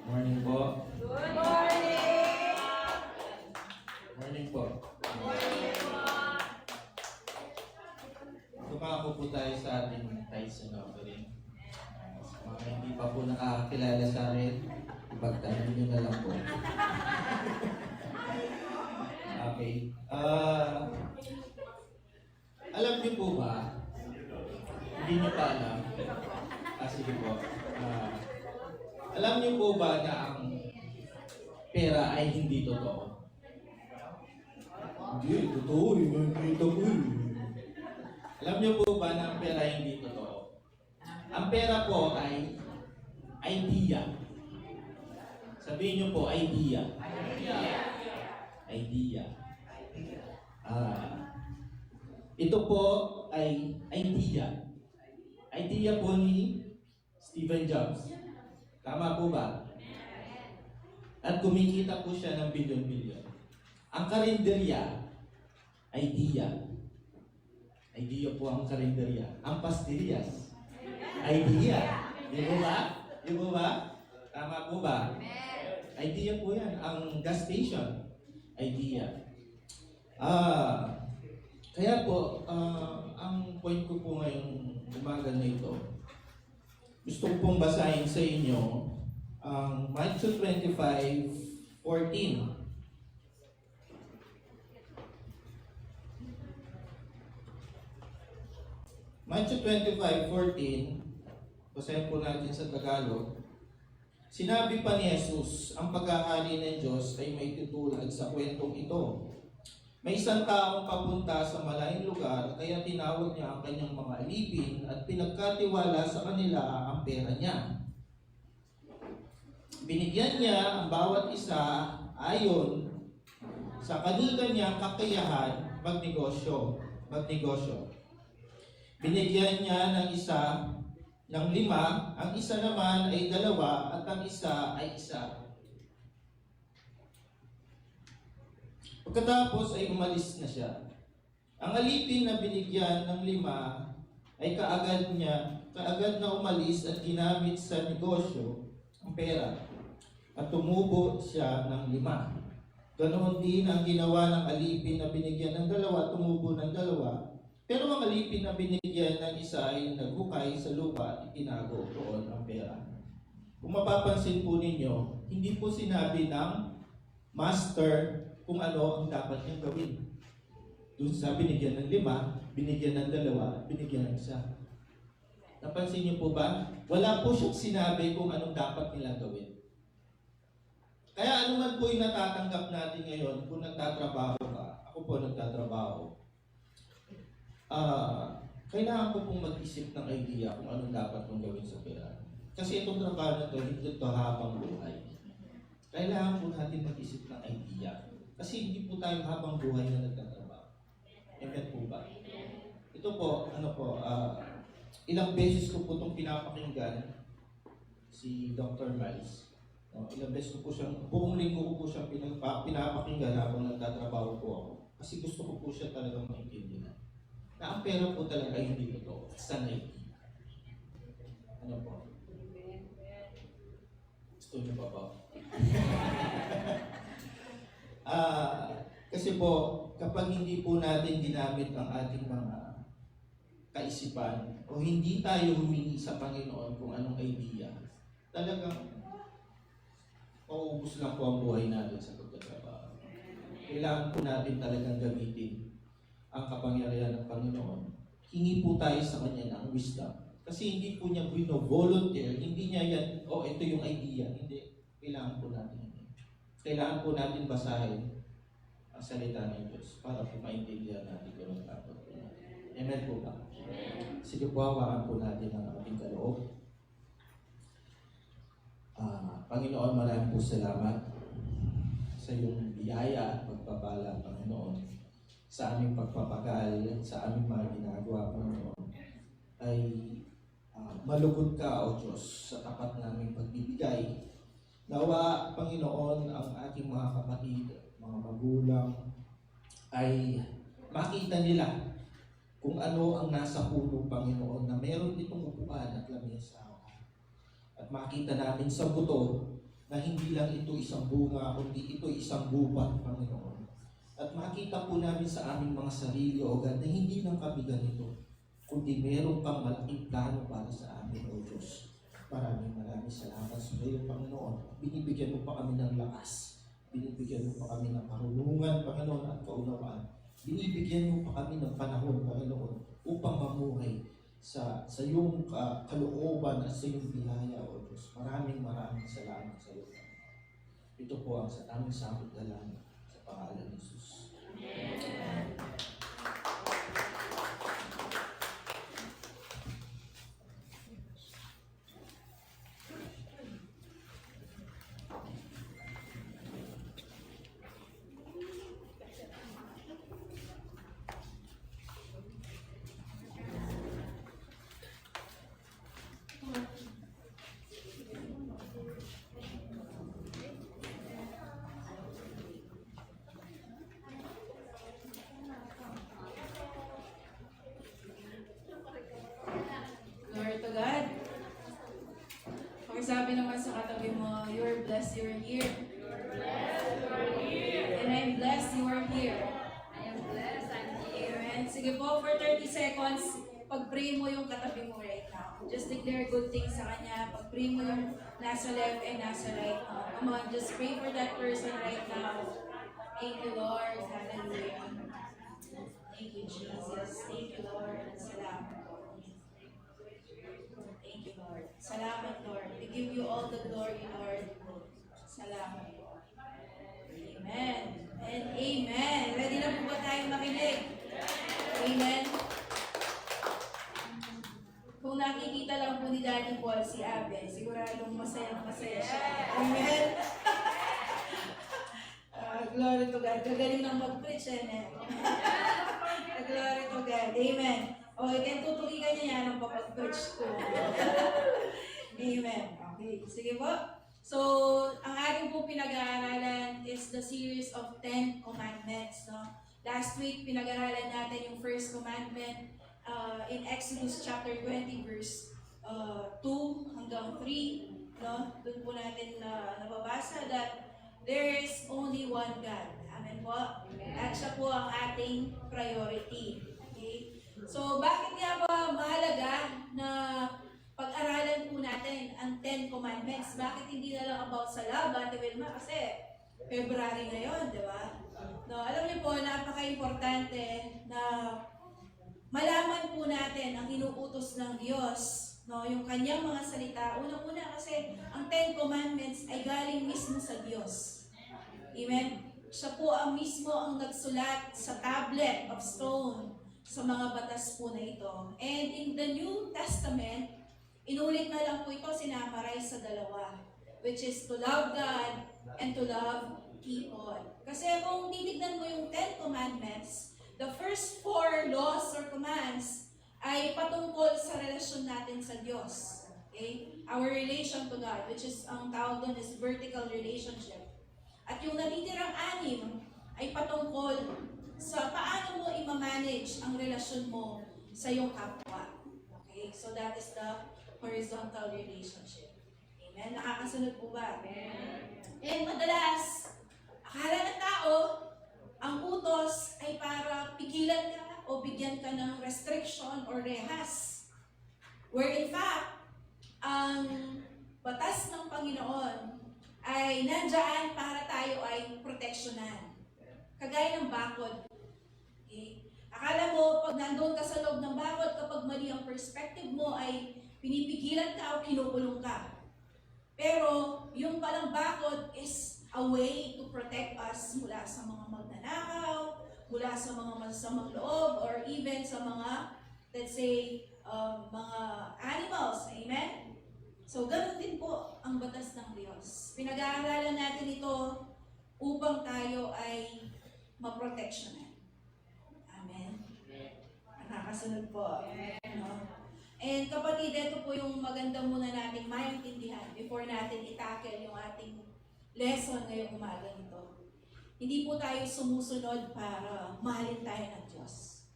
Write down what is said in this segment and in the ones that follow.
Morning po. Good morning! Morning po. Morning po! Tumako po tayo sa ating tithes and offering. Sa mga hindi pa po nakakakilala sa akin, ipagtanong nyo na lang po. Okay. Alam niyo po ba? Hindi niyo pa alam. Sige po. Alam niyo po ba na ang pera ay hindi totoo? Hindi, totoo. Hindi totoo. Alam niyo po ba na ang pera ay hindi totoo? Ang pera po ay idea. Sabihin niyo po, idea. Idea. Ito po ay idea. Idea po ni Stephen Jobs. Tama po ba? At kumikita po siya ng bilyon-bilyon. Ang karinderya, idea. Idea po ang karinderya. Ang pastillas, idea. Di po ba? Di po ba? Tama po ba? Idea po yan. Ang gas station, idea. Kaya po, ang point ko po ngayong umaga na ito, gusto ko pong basahin sa inyo ang Matthew 25:14. Matthew 25:14, basahin po natin sa Tagalog. Sinabi pa ni Jesus, ang paghahari ng Diyos ay may tutulad sa kwentong ito. May isang taong papunta sa malayong lugar, kaya tinawag niya ang kanyang mga alipin at pinagkatiwala sa kanila ang pera niya. Binigyan niya ang bawat isa ayon sa kanya-kanyang kakayahan magnegosyo. Binigyan niya ng isa ng 5, ang isa naman ay 2 at ang isa ay 1. Pagkatapos ay umalis na siya. Ang alipin na binigyan ng 5 ay kaagad na umalis at ginamit sa negosyo ang pera at tumubo siya ng 5. Ganoon din ang ginawa ng alipin na binigyan ng 2 at tumubo ng 2. Pero ang alipin na binigyan ng isa ay naghukay sa lupa at itinago roon ang pera. Kung mapapansin po ninyo, hindi po sinabi ng master kung ano ang dapat niyang gawin. Doon sa binigyan ng 5, binigyan ng 2, binigyan ng 1. Napansin niyo po ba? Wala po siyang sinabi kung anong dapat nilang gawin. Kaya anuman po yung natatanggap natin ngayon, kung nagtatrabaho ka, ako po nagtatrabaho, kailangan ko pong mag-isip ng idea kung anong dapat mong gawin sa pera. Kasi itong trabaho na ito, hindi ito habang buhay. Kailangan po natin mag-isip ng idea. Kasi hindi po tayo habang buhay na nagtatrabaho. Amen po ba? Ito po, ilang beses ko po itong pinapakinggan si Dr. Miles. Ilang beses ko po siyang, buong linggo ko po siyang pinapakinggan habang nagtatrabaho po ako. Kasi gusto ko po siya talagang maintindihan. Na ang pera po talaga ay hindi ito. Sa idea. Ano po? Gusto niyo pa ba? Kasi po, kapag hindi po natin ginamit ang ating mga kaisipan o hindi tayo humingi sa Panginoon kung anong idea, talagang mauubos lang po ang buhay natin sa pagtatrabaho. Kailangan po natin talagang gamitin ang kapangyarihan ng Panginoon. Hingi po tayo sa Kanya ng wisdom. Kasi hindi po niya volunteer, hindi niya yan, ito yung idea. Hindi. Kailangan po natin yun. Kailangan po natin basahin ang salita ng Diyos para po maintindihan natin kung ano dapat po natin. Amen po ba? Sige po, hawakan po natin ang ating kaloob. Panginoon, maraming po salamat sa iyong biyaya at pagpapala, Panginoon, sa aming pagpapagal, sa aming mga ginagawa, Panginoon, ay malugod ka, O Diyos, sa tapat naming pagbibigay. Nawa, Panginoon, ang ating mga kapatid, mga magulang, ay makita nila kung ano ang nasa puno, Panginoon, na meron itong upuan at lamesa. At makita namin sa buto na hindi lang ito isang bunga, kundi ito isang gubat, Panginoon. At makita po namin sa aming mga sarili, O God, na hindi lang kami ganito, kundi meron kang malaking plano para sa amin, O Diyos. Maraming salamat sa iyo, Panginoon. Binibigyan mo pa kami ng lakas. Binibigyan mo pa kami ng karunungan, Panginoon, at kaunawaan. Binibigyan mo pa kami ng panahon, Panginoon, upang mamuhay sa iyong kalooban at sa iyong biyaya, O Diyos. Maraming salamat sa iyo. Ito po ang sa aming samot dalangin sa pangalan ni Jesus. Amen. Glory to God. Sabi naman sa katabi mo, you're blessed, you're here. And I'm blessed, you are here. Amen. Sige po, for 30 seconds, pag-pray mo yung katabi mo right now. Just declare good things sa kanya. Pag-pray mo yung nasa left and nasa right now. Come on, just pray for that person right now. Thank you, Lord. Hallelujah. Thank you, Jesus. Thank you, Lord. Salamat. Thank you, Lord. Salamat, Lord. We give you all the glory, Lord. Salamat, Lord. Amen. And amen. Ready na po ba tayong makinig? Amen. Kung nakikita lang po ni Daddy Paul si Abe, siguradong masaya siya. Amen. Glory to God. Gagaling ng mag-preach, eh. Glory to God. Amen. O, tutuligan niya yan ang papag-preach ko. Amen. Okay. Sige po. So, ang ating po pinag-aaralan is the series of 10 commandments. No? Last week, pinag-aaralan natin yung first commandment in Exodus chapter 20, verse 2 hanggang 3. No? Doon po natin nababasa that there is only one God. Amen po? At siya po ang ating priority. Okay? So, bakit nga ba mahalaga na pag-aralan po natin ang 10 commandments? Bakit hindi na lang about sa law, Ate Wilma? Kasi February ngayon, di ba? No, alam niyo po, napaka-importante na malaman po natin ang inuutos ng Diyos. No, yung kanyang mga salita. Unang-una kasi ang 10 commandments ay galing mismo sa Diyos. Amen? Siya po ang mismo ang nagsulat sa tablet of stone sa mga batas po na ito. And in the New Testament, inulit na lang po ito, sinamarize sa dalawa, which is to love God and to love people. Kasi kung titignan mo yung 10 commandments, the first 4 laws or commands ay patungkol sa relasyon natin sa Diyos. Okay? Our relation to God, which is ang tawag doon is vertical relationship. At yung natitirang 6 ay patungkol sa paano mo i-manage ang relasyon mo sa iyong kapwa. Okay? So that is the horizontal relationship. Amen? Nakakasunod po ba? Amen. And madalas, akala ng tao, ang utos ay para pigilan ka o bigyan ka ng restriction or rehas. Where in fact, ang batas ng Panginoon ay nandyan para tayo ay proteksyonan. Kagaya ng bakod. Okay? Akala mo, pag nandoon ka sa loob ng bakod, kapag mali ang perspective mo ay pinipigilan ka o kinukulong ka. Pero yung palang bakod is a way to protect us mula sa mga magnanakaw, mula sa mga masasamang loob, or even sa mga, let's say, mga animals. Amen? So, ganun din po ang batas ng Diyos. Pinag-aaralan natin ito upang tayo ay maproteksyonan. Amen? Nakakasunod po. No? And kapatid, ito po yung maganda muna nating maintindihan before natin itackle yung ating lesson ngayong umaga nito. Hindi po tayo sumusunod para mahalin tayo ng Diyos.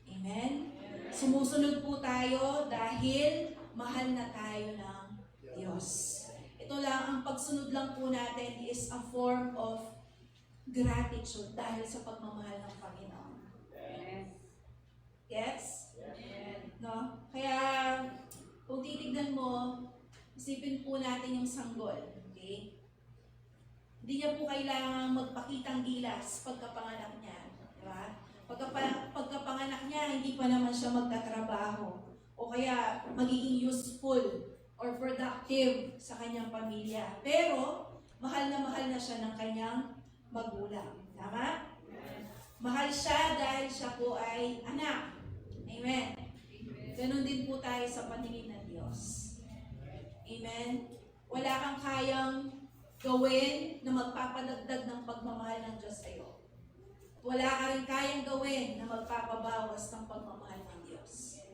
Amen? Sumusunod po tayo dahil mahal na tayo ng Diyos. ito lang, ang pagsunod lang po natin is a form of gratitude dahil sa pagmamahal ng Panginoon. Yes? No? Kaya, kung titignan mo, isipin po natin yung sanggol. Okay? Hindi niya po kailangang magpakitang gilas pagkapanganak niya. Diba? Pagkapanganak niya, hindi pa naman siya magtatrabaho o kaya magiging useful or productive sa kanyang pamilya. Pero, mahal na siya ng kanyang magulang. Tama? Mahal siya dahil siya po ay anak. Amen. Ganon din po tayo sa paningin ng Diyos. Amen. Wala kang kayang gawin na magpapadagdag ng pagmamahal ng Diyos sa iyo. Wala ka rin kayang gawin na magpapabawas ng pagmamahal ng Diyos.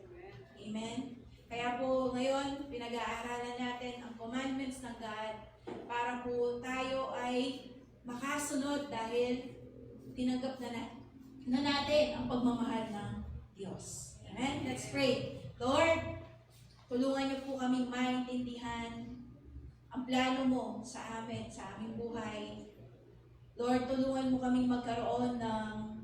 Amen. Kaya po ngayon, pinag-aaralan natin ang commandments ng God para po tayo ay makasunod dahil tinanggap na natin ang pagmamahal ng Diyos. Amen? Let's pray. Lord, tulungan niyo po kaming maintindihan ang plano mo sa amin, sa aming buhay. Lord, tulungan mo kaming magkaroon ng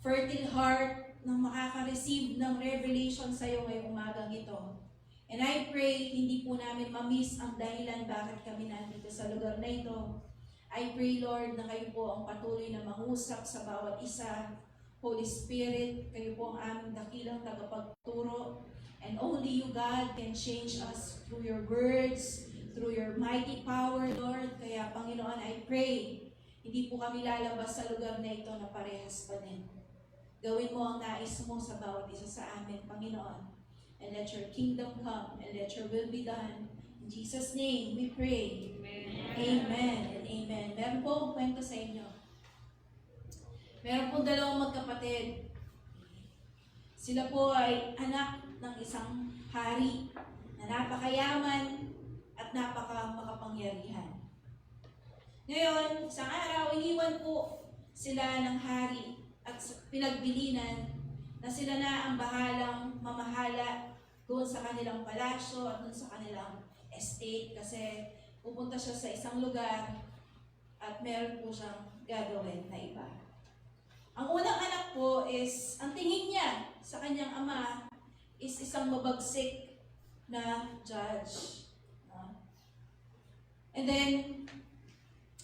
fertile heart na makaka-receive ng revelation sa iyo ngayong umagang ito. And I pray, hindi po namin ma-miss ang dahilan bakit kami nandito sa lugar na ito. I pray, Lord, na kayo po ang patuloy na mangusap sa bawat isa. Holy Spirit, kayo po ang aming dakilang tagapagturo. And only you, God, can change us through your words, through your mighty power, Lord. Kaya, Panginoon, I pray, hindi po kami lalabas sa lugar na ito na parehas pa din. Gawin mo ang nais mo sa bawat isa sa amin, Panginoon. And let your kingdom come, and let your will be done. In Jesus' name, we pray. Amen and amen. Meron po akong kwento sa inyo. Meron pong dalawang magkapatid. Sila po ay anak ng isang hari na napakayaman at napakamakapangyarihan. Ngayon, isang araw, iniwan po sila ng hari at pinagbilinan na sila na ang bahalang mamahala doon sa kanilang palasyo at doon sa kanilang estate kasi pupunta siya sa isang lugar at meron po siyang gagawin na iba. Ang unang anak po is, ang tingin niya sa kanyang ama is isang mabagsik na judge. And then,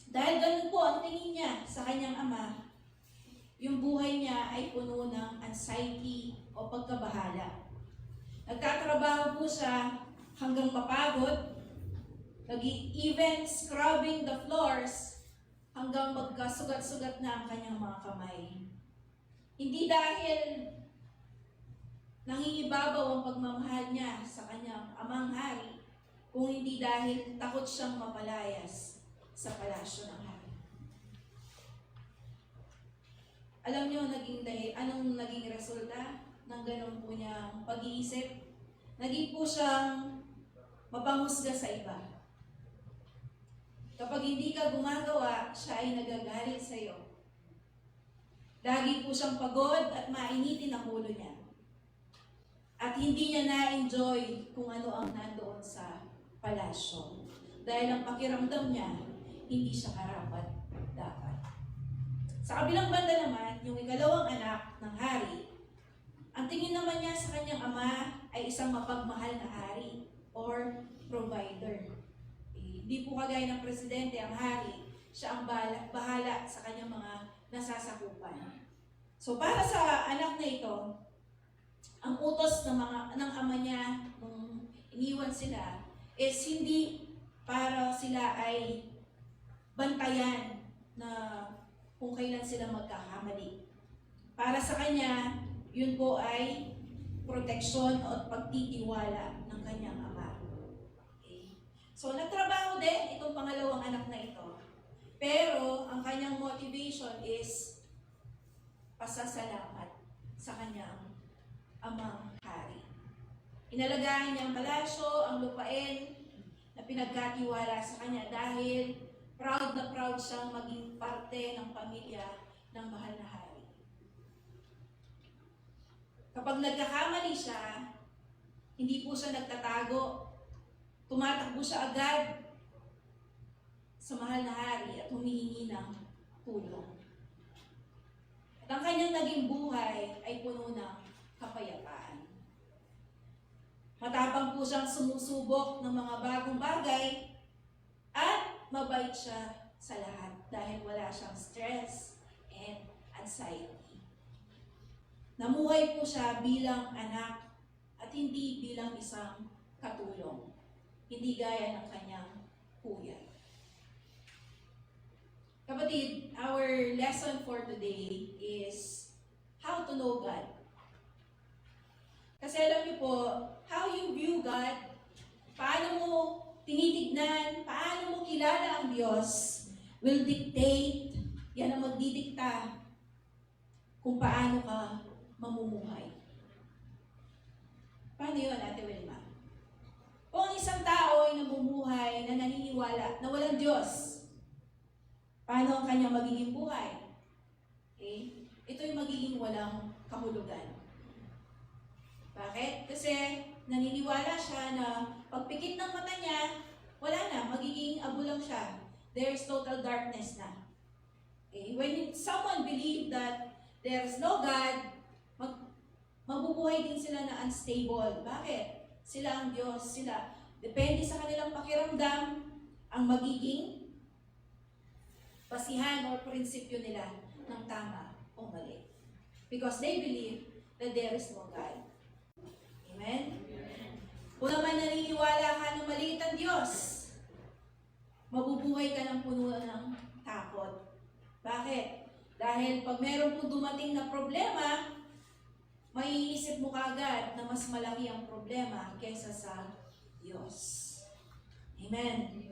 dahil ganun po ang tingin niya sa kanyang ama, yung buhay niya ay puno ng anxiety o pagkabahala. Nagtatrabaho po siya hanggang mapagod, even scrubbing the floors hanggang magkasugat-sugat na ang kanyang mga kamay. Hindi dahil nangingibabaw ang pagmamahal niya sa kanyang amang hari, kung hindi dahil takot siyang mapalayas sa palasyo ng hari. Alam niyo anong naging resulta ng ganun po niyang pag-iisip? Naging po siyang mapanghusga sa iba. Kapag hindi ka gumagawa, siya ay nagagalit sa iyo. Lagi po siyang pagod at mainitin ang ulo niya. At hindi niya na-enjoy kung ano ang nandoon sa palasyo. Dahil ang pakiramdam niya, hindi siya karapat dapat. Sa kabilang banda naman, yung ikalawang anak ng hari, ang tingin naman niya sa kanyang ama ay isang mapagmahal na hari or provider. Hindi po kagaya ng presidente ang hari, siya ang bahala sa kanyang mga nasasakupan. So para sa anak na ito, ang utos ng ama niya nung iniwan sila is hindi para sila ay bantayan na kung kailan sila magkakamali. Para sa kanya, yun po ay proteksyon o pagtitiwala ng kanyang ama. Okay. So, nagtrabaho din itong pangalawang anak na ito. Pero, ang kanyang motivation is pasasalamat sa kanyang amang hari. Inalagaan niya ang palasyo, ang lupain na pinagkatiwala sa kanya dahil proud na proud siyang maging parte ng pamilya ng mahal na hari. Kapag nagkakamali siya, hindi po siya nagtatago. Tumatakbo siya agad sa mahal na hari at humihingi ng tulong. At ang kanyang naging buhay ay puno ng kapayapaan. Matapang po siyang sumusubok ng mga bagong bagay at mabait siya sa lahat dahil wala siyang stress and anxiety. Namuhay po siya bilang anak at hindi bilang isang katulong, hindi gaya ng kanyang kuya. Kapatid, our lesson for today is how to know God. Kasi alam niyo po, how you view God, paano mo tinitignan, paano mo kilala ang Diyos, will dictate, yan ang magdidikta kung paano ka mamumuhay. Paano yun, Ate Wilma? Kung ang isang tao ay namumuhay na naniniwala na walang Diyos, paano ang kanyang magiging buhay? Okay? Ito yung magiging walang kahulugan. Bakit? Kasi naniniwala siya na pagpikit ng mata niya, wala na, magiging abo lang siya. There's total darkness na. Okay? When someone believes that there's no God, mabubuhay din sila na unstable. Bakit? Sila ang Diyos, sila. Depende sa kanilang pakiramdam ang magiging basihan o prinsipyo nila ng tama o mali. Because they believe that there is no God. Amen? Kung naman naniniwala ka na maliit ang Diyos, mabubuhay ka ng puno ng takot. Bakit? Dahil pag meron po dumating na problema, maiisip mo kagad na mas malaki ang problema kaysa sa Diyos. Amen?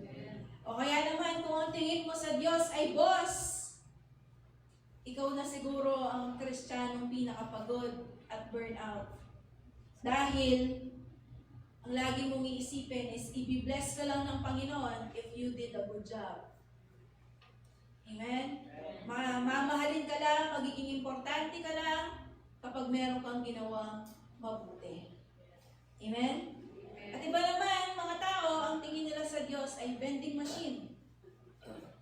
O kaya naman kung ang tingin mo sa Diyos ay boss, ikaw na siguro ang Kristiyanong pinakapagod at burnout. Dahil ang lagi mong iisipin is i-bless ka lang ng Panginoon if you did a good job. Amen? Mamahalin ka lang, magiging importante ka lang kapag meron kang ginawang mabuti. Amen? At iba naman, mga tao, ang tingin nila sa Diyos ay vending machine.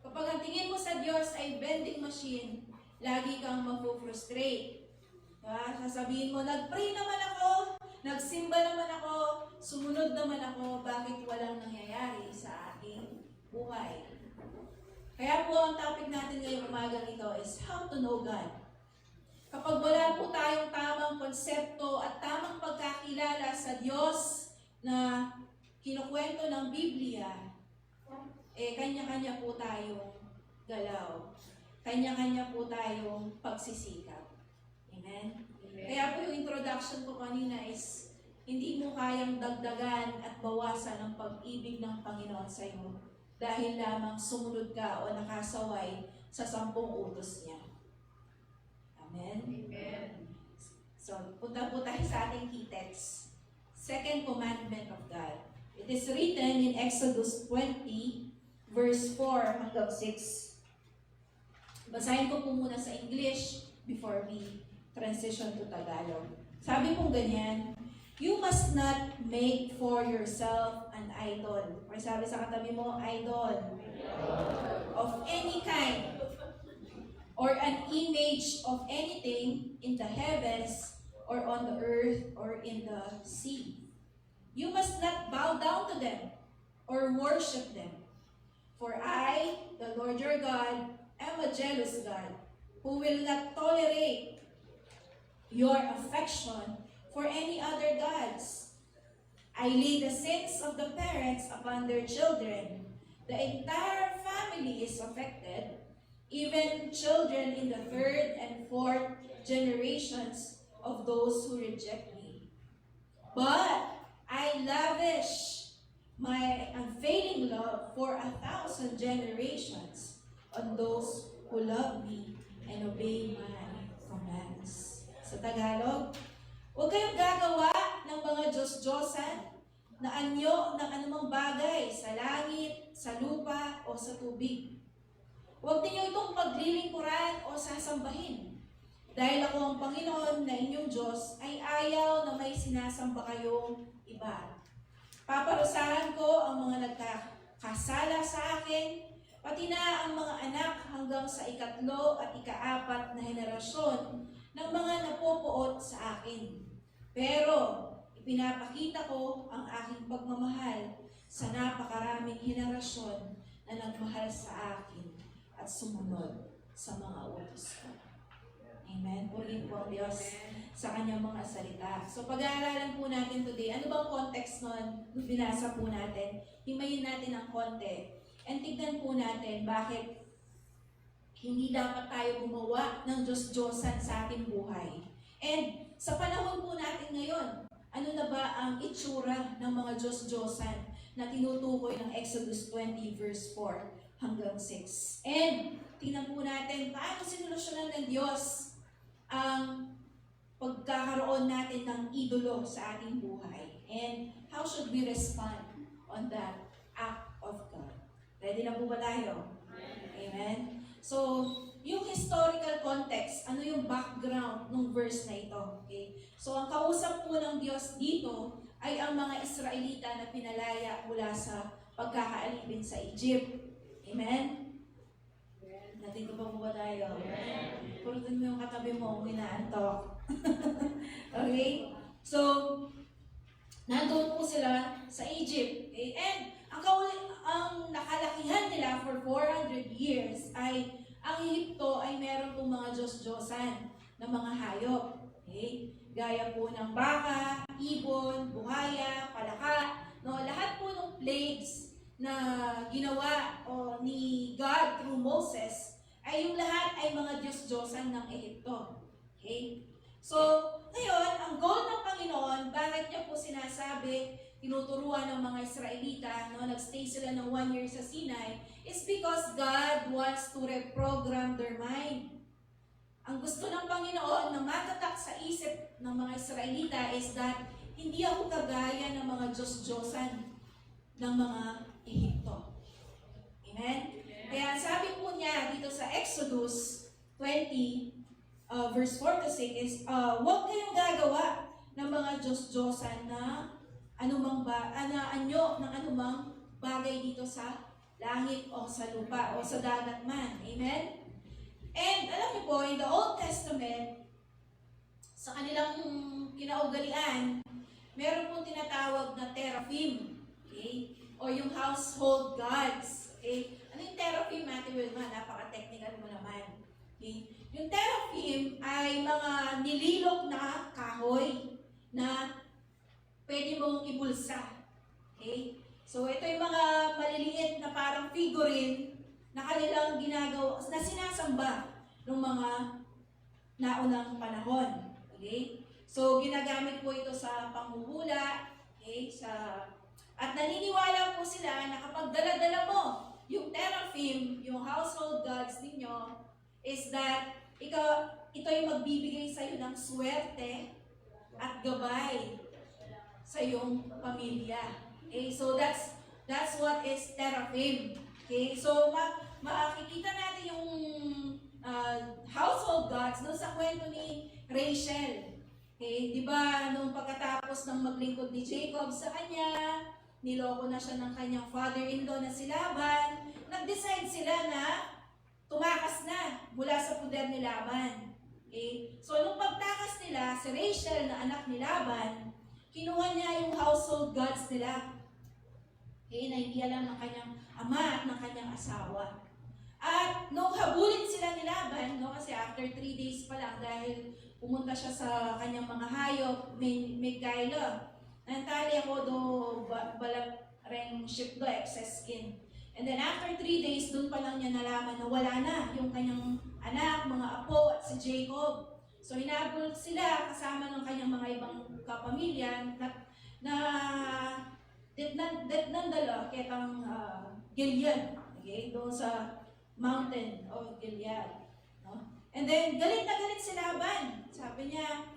Kapag ang tingin mo sa Diyos ay vending machine, lagi kang mapufrustrate. Sasabihin mo, nag-pray naman ako, nagsimba naman ako, sumunod naman ako, bakit walang nangyayari sa aking buhay? Kaya po ang topic natin ngayong umagang ito is how to know God. Kapag wala po tayong tamang konsepto at tamang pagkakilala sa Diyos na kinukwento ng Biblia, kanya-kanya po tayong galaw. Kanya-kanya po tayong pagsisikap. Amen? Kaya po yung introduction ko kanina is, hindi mo kayang dagdagan at bawasan ang pag-ibig ng Panginoon sa iyo dahil lamang sumunod ka o nakasaway sa 10 utos niya. Amen? Amen. So, punta po tayo sa ating key text. Second commandment of God. It is written in Exodus 20, verse 4 hanggang 6. Basahin ko po muna sa English before we transition to Tagalog. Sabi pong ganyan, you must not make for yourself an idol. Or sabi sa katabi mo, idol. Of any kind. Or an image of anything in the heavens, or on the earth, or in the sea. You must not bow down to them, or worship them. For I, the Lord your God, am a jealous God, who will not tolerate your affection for any other gods. I lay the sins of the parents upon their children. The entire family is affected, even children in the 3rd and 4th generations of those who reject me. But I lavish my unfailing love for 1,000 generations on those who love me and obey my commands. Sa Tagalog, huwag kayong gagawa ng mga Diyos-Diyosan na anyo ng anumang bagay sa langit, sa lupa, o sa tubig. Huwag ninyo itong paglilingkuran o sasambahin. Dahil ako ang Panginoon na inyong Diyos ay ayaw na may sinasamba kayong iba. Paparusahan ko ang mga nagkakasala sa akin, pati na ang mga anak hanggang sa ikatlo at ikaapat na henerasyon ng mga napopoot sa akin. Pero ipinapakita ko ang aking pagmamahal sa napakaraming henerasyon na nagmahal sa akin at sumunod sa mga utos ko. Amen. Purihin po ang Diyos sa kanyang mga salita. So pag-aaralan po natin today, ano bang context nun? Binasa po natin. Himayin natin ang konti. And tignan po natin bakit hindi dapat tayo gumawa ng Diyos-Diyosan sa ating buhay. And sa panahon po natin ngayon, ano na ba ang itsura ng mga Diyos-Diyosan na tinutukoy ng Exodus 20 verse 4 hanggang 6. And tingnan po natin paano sinolusyonan ng Diyos ang pagkakaroon natin ng idolo sa ating buhay. And how should we respond on that act of God? Ready na po ba tayo? Amen? So, yung historical context, ano yung background ng verse na ito? Okay? So, ang kausap po ng Diyos dito ay ang mga Israelita na pinalaya mula sa pagkakaalipin sa Egypt. Amen? Nandito pa po ba tayo? Purutin mo yung katabi mo kung inaantok. Okay? So, nandun po sila sa Egypt. Okay? And ang nakalakihan nila for 400 years ay ang Egypto ay meron pong mga Diyos-Diyosan na mga hayop. Okay? Gaya po ng baka, ibon, buhaya, palaka, no? Lahat po ng plagues na ginawa ni God through Moses ay yung lahat ay mga Diyos-Diyosan ng Egypto. Okay? So, ngayon, ang goal ng Panginoon, bakit niya po sinasabi, tinuturuan ng mga Israelita, no, nagstay sila ng 1 year sa Sinai, is because God wants to reprogram their mind. Ang gusto ng Panginoon na matatak sa isip ng mga Israelita is that hindi ako kagaya ng mga Diyos-Diyosan ng mga Ehipto. Amen? Kaya sabi po niya dito sa Exodus 20, verse 4 to 6 is, huwag kayong gagawa ng mga Diyos-Diyosan na anumang anyo ng anumang bagay dito sa langit o sa lupa o sa dagat man. Amen? And alam niyo po, in the Old Testament, sa kanilang kinaugalian, meron pong tinatawag na teraphim. Okay? O yung household gods. Okay? Ano yung teraphim, Ate Wilma? Napaka-technical mo naman. Okay? Yung teraphim ay mga nililok na kahoy na pwede mong ibulsa. Okay? So, ito yung mga maliliit na parang figurine na kanilang ginagawa, na sinasamba ng mga naunang panahon. Okay? So, ginagamit po ito sa panghuhula. Okay? At naniniwala po sila na kapag dala-dala mo yung teraphim, yung household gods ninyo, is that ito yung magbibigay sa iyo ng swerte at gabay sa iyong pamilya. Okay, so that's what is teraphim. Okay, so makikita natin yung household gods doon sa kwento ni Rachel. Okay, di ba nung pagkatapos ng maglingkod ni Jacob sa kanya, niloko na siya ng kanyang father-in-law na si Laban, nag-decide sila na tumakas na mula sa puder ni Laban. Okay, so nung pagtakas nila, si Rachel na anak ni Laban, kinuha niya yung household gods nila. Okay, na hindi alam ng kanyang ama at ng kanyang asawa. At nung habulin sila ni Laban, no, kasi after 3 days pa lang, dahil pumunta siya sa kanyang mga hayop, may kailo. Nantali ako do balak ring ship do, excess skin. And then after 3 days, dun pa lang niya nalaman na wala na yung kanyang anak, mga apo at si Jacob. So hinabol sila kasama ng kanyang mga ibang kapamilya na ng dalawa kitang Gilead, okay, doon sa mountain of Gilead. No? And then galit na galit si Laban. Sabi niya,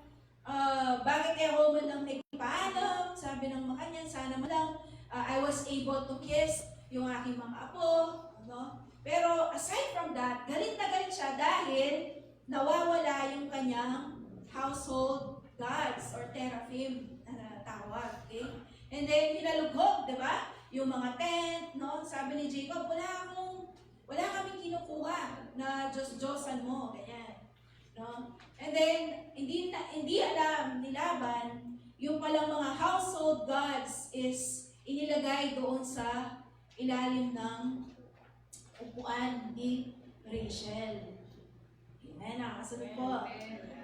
bakit kaya ako man lang nagpaalam? Sabi ng mga kanya, sana man lang I was able to kiss yung aking mga apo. No? Pero aside from that, galit na galit siya dahil nawawala yung kanyang household gods or teraphim na tawag. Okay? And then, hinalugog, di ba? Yung mga tent, no? Sabi ni Jacob, wala Wala kaming kinukuha na Diyos-Diyosan mo, ganyan. No? And then, hindi alam ni Laban, yung palang mga household gods is inilagay doon sa ilalim ng upuan ni Rachel. Amen, nakasunod po.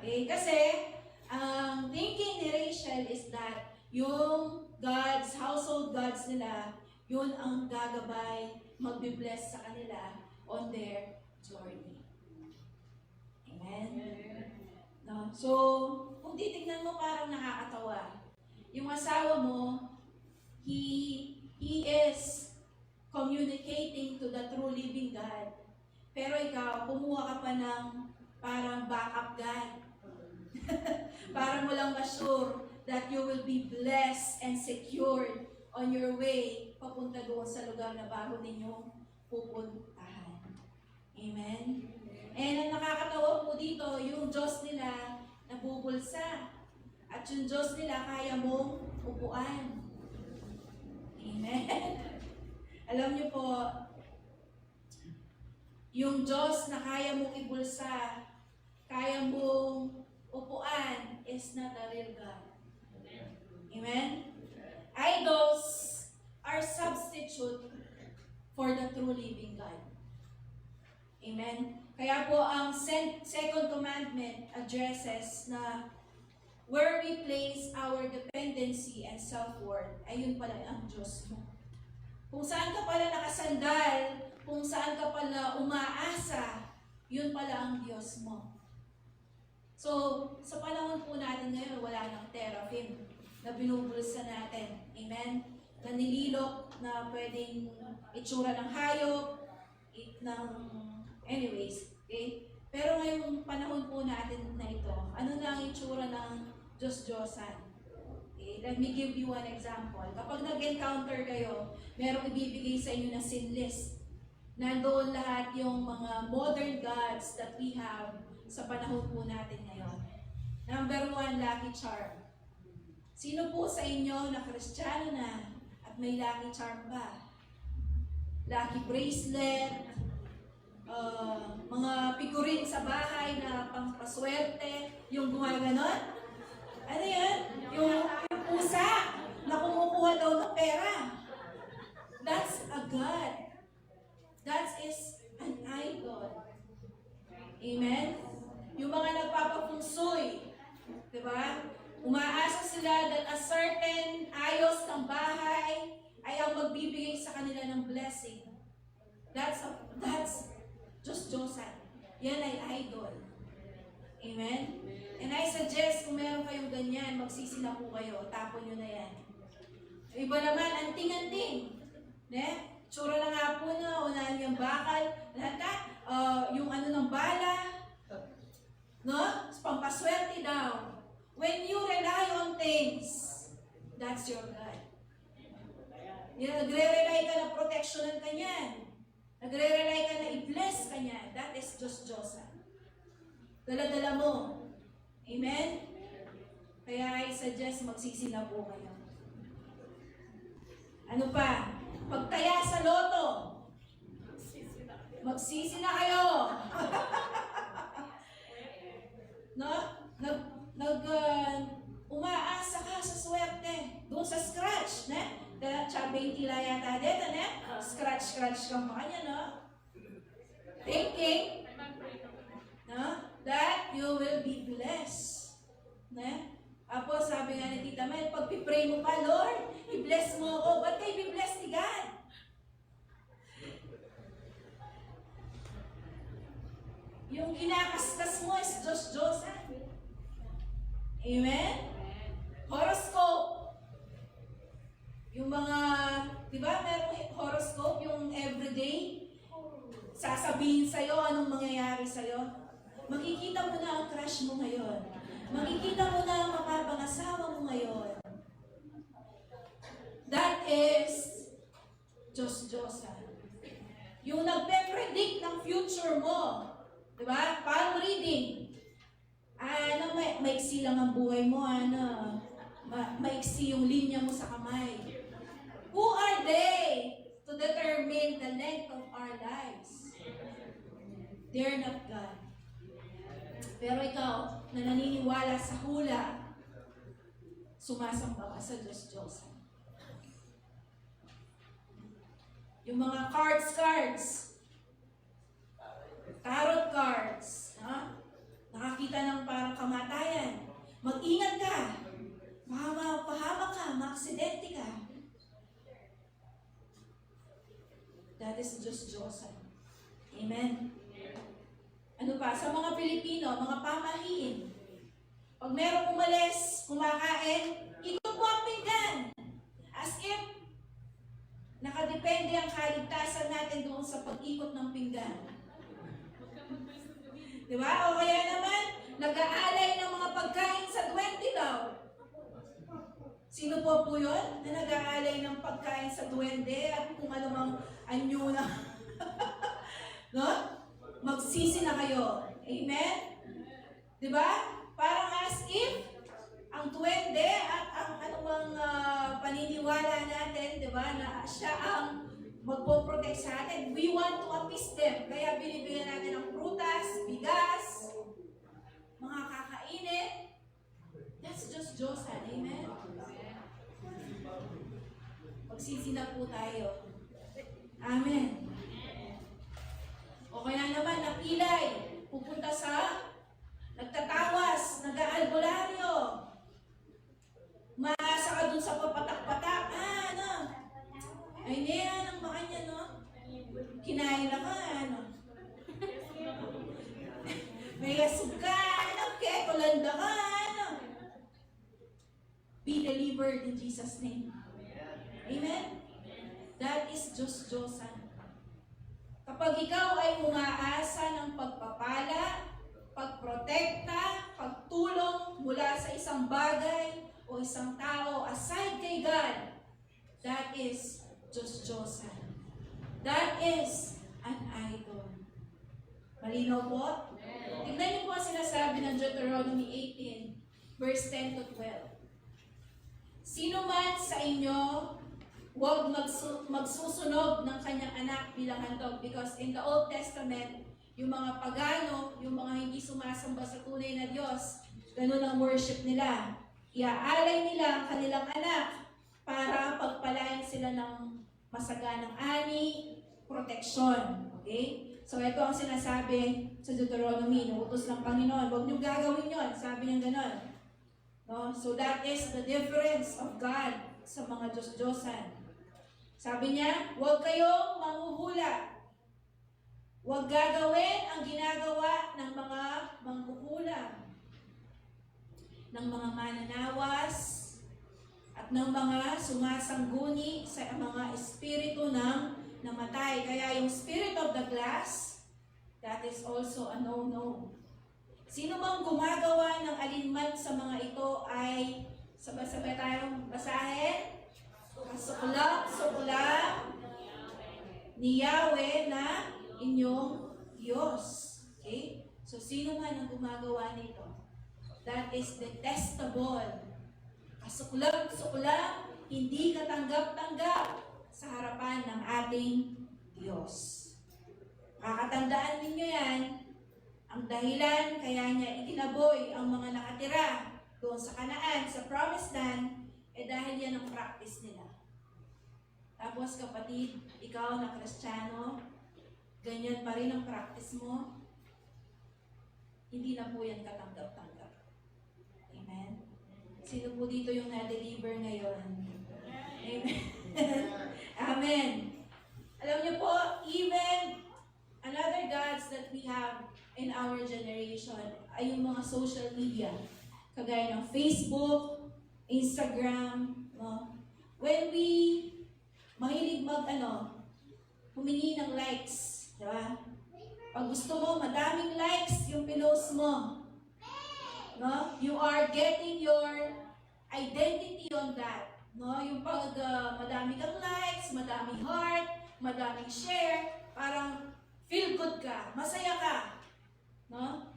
Okay, kasi, ang thinking ni Rachel is that yung gods, household gods nila, yun ang gagabay, magbe-bless sa kanila on their journey. Amen? No? So, kung titignan mo parang nakakatawa, yung asawa mo, he is communicating to the true living God. Pero ikaw, kumuha ka pa ng parang backup God. Para mo lang ma-sure that you will be blessed and secured on your way papunta doon sa lugar na bago ninyong pupuntahan. Amen? And ang nakakatawa po dito, yung Diyos nila nabubulsa. At yung Diyos nila kaya mong upuan. Amen? Alam niyo po, yung Diyos na kaya mong ibulsa, kaya mong upuan, is not a real God. Amen? Idols are substitute for the true living God. Amen? Kaya po ang second commandment addresses na where we place our dependency and self-worth, ayun pala ang Diyos mo. Kung saan ka pala nakasandal, kung saan ka pala umaasa, yun pala ang Diyos mo. So, sa panahon po natin ngayon, wala nang teraphim na binubulsa natin. Amen? Na nililok na pwedeng itsura ng hayop, anyways. Okay? Pero ngayong panahon po natin na ito, ano na ang itsura ng Diyos-Diyosan? Okay? Let me give you one example. Kapag nag-encounter kayo, merong ibibigay sa inyo na sin list. Nandoon lahat yung mga modern gods that we have sa panahon po natin ngayon. Number 1, lucky charm. Sino po sa inyo na Kristiyano na at may lucky charm ba? Lucky bracelet, mga figurine sa bahay na pangpaswerte, yung gumaganon. Ano yan? Yung pusa na kumukuha daw ng pera. That's a God. That is an idol. Amen? Yung mga nagpapapungsoy, diba? Umaasa sila that a certain ayos ng bahay ay ang magbibigay sa kanila ng blessing. That's just Diyosan. Yan ay idol. Amen? And I suggest kung meron kayong ganyan, magsisi na po kayo, tapon nyo na yan. Iba naman, anting-anting. Ne? Tsura na nga po na, unahan yung bakal, lahat yung ano ng bala, no? Pampaswerte daw. When you rely on things, that's your God. Nagre-rely ka na protectionan ka niyan. Nagre-rely ka na i-bless ka niyan. That is just Diyosan. Dala-dala mo. Amen? Kaya I suggest magsisi na po kayo. Ano pa? Pagtaya sa loto. Magsisi na kayo. No? Umaasa ka sa swerte. Doon sa scratch, ne? Tsabay tila yata dito, ne? Scratch ka pa kanya, no? Thinking, no? That you will be blessed. Ne? Apo, sabi nga ni Tita Mel, pag pipray mo pa, Lord, i-bless mo ako. Ba't kayo i-bless ni God? Yung kinakastas mo is Diyos-Diyosan. Amen? Horoscope. Yung mga, di ba, merong horoscope, yung everyday, sasabihin sa'yo anong mangyayari sa'yo. Makikita mo na ang crush mo ngayon. Makikita mo na ang mapapangasawa mo ngayon. That is Diyos-Diyosan. Yung nagpe-predict ng future mo. Diba? Palm reading. Maiksi lang ang buhay mo, maiksi yung linya mo sa kamay. Who are they to determine the length of our lives? They're not God. Pero ikaw, na naniniwala sa hula, sumasamba ka sa Diyos-Diyosan. Yung mga cards, tarot cards, ha? Nakakita ng parang kamatayan. Mag-ingat ka. Pahamak ka, maaksidente ka. That is Diyos-Diyosan. Amen. Ano pa? Sa mga Pilipino, mga pamahiin. Pag merong umalis, kumakain, ikot mo ang pinggan. As if nakadepende ang kaligtasan natin doon sa pag-ikot ng pinggan. Di ba? O kaya naman, nag-aalay ng mga pagkain sa 20 daw. Sino po yun? Na nag-aalay ng pagkain sa 20 at kung ano mang anyo na. No? Magsisi na kayo. Amen? Di ba? Parang as if ang 20 at ang anumang paniniwala natin, di ba, na siya ang magpo-protect sa atin. We want to appease them. Kaya binibigyan natin ng prutas, bigas, mga kakainin. That's just Diyosan. Amen? Magsisi na po tayo. Amen. O kaya naman, napilay. Pupunta sa nagtatawas, nag-aalbularyo. Maasa ka dun sa papatak-patak. Ay, niya, ang baka niya, no? Kinain na ka, ano? May asog ka, ano? Ketolanda ka, ano? Be delivered in Jesus' name. Amen? That is just Diyosan. Kapag ikaw ay umaasa ng pagpapala, pagprotekta, pagtulong mula sa isang bagay o isang tao aside kay God, that is just Diyosan. That is an idol. Malinaw po? Tignan niyo po ang sinasabi ng Deuteronomy 18, verse 10 to 12. Sino man sa inyo huwag magsusunog ng kanyang anak bilang handog, because in the Old Testament, yung mga pagano, yung mga hindi sumasamba sa tunay na Diyos, ganun ang worship nila. Iaalay nila ang kanilang anak para pagpalain sila ng masaganang ani, proteksyon. Okay? So ito ang sinasabi sa Deuteronomy, nautos ng Panginoon, huwag niyong gagawin yon, sabi niya ganon. No? So that is the difference of God sa mga Diyos-Diyosan. Sabi niya, huwag kayong manghuhula. Huwag gagawin ang ginagawa ng mga manghuhula, ng mga mananawas, at ng mga sumasangguni sa mga espiritu ng namatay. Kaya yung spirit of the glass, that is also a no-no. Sino mang gumagawa ng alinman sa mga ito ay, sabay-sabay tayong basahin, sukulang ni Yahweh na inyong Diyos. Okay? So, sino man ang gumagawa nito? That is detestable. Kasukulang, hindi katanggap-tanggap sa harapan ng ating Diyos. Kakatandaan ninyo yan, ang dahilan kaya niya itinaboy ang mga nakatira doon sa Kanaan, sa Promised Land, dahil yan ang practice nila. Tapos kapatid, ikaw na Kristiyano, ganyan pa rin ang practice mo, hindi na po yan katanggap-tanggap. Amen? Sino po dito yung na-deliver ngayon? Amen? Amen. Alam niyo po, even another gods that we have in our generation ay yung mga social media. Kagaya ng Facebook, Instagram, no? When we mahilig humingi ng likes, di ba? Pag gusto mo, madaming likes yung pinost mo. No? You are getting your identity on that. No? Yung pag madami kang likes, madaming heart, madaming share, parang feel good ka, masaya ka. No?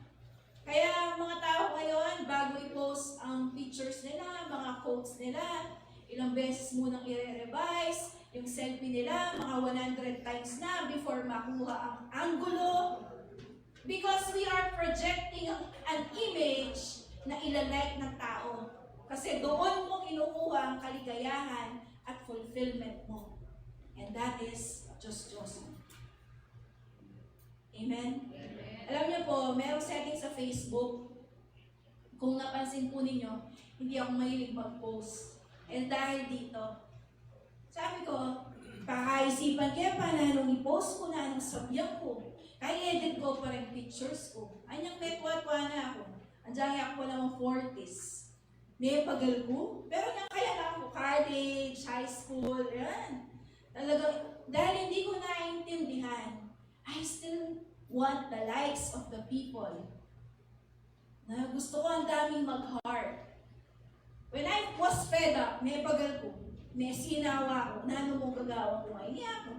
Kaya mga tao ngayon, bago i-post ang pictures nila, mga quotes nila, ilang beses munang i-revise, yung selfie nila, mga 100 times na before makuha ang angulo. Because we are projecting an image na ilalike ng tao. Kasi doon mo kinukuha ang kaligayahan at fulfillment mo. And that is just Joseph. Amen? Alam niyo po, merong setting sa Facebook. Kung napansin po ninyo, hindi ako mahilig mag-post. And dahil dito, sabi ko, pakaisipan kaya paano i-post ko na anong sabihan ko. Kaya edit ko pa rin pictures ko. Anyang metwa-twa na ako. Andiyan ako pa naman 40s. May pagal ko. Pero kaya na ako, college, high school, yan. Talagang, dahil hindi ko naiintindihan, I still want the likes of the people. Na gusto ko ang daming mag-heart. When I was fed up, may pagal ko. May sinawa ko, na ano mong gagawa ko, maiya ako.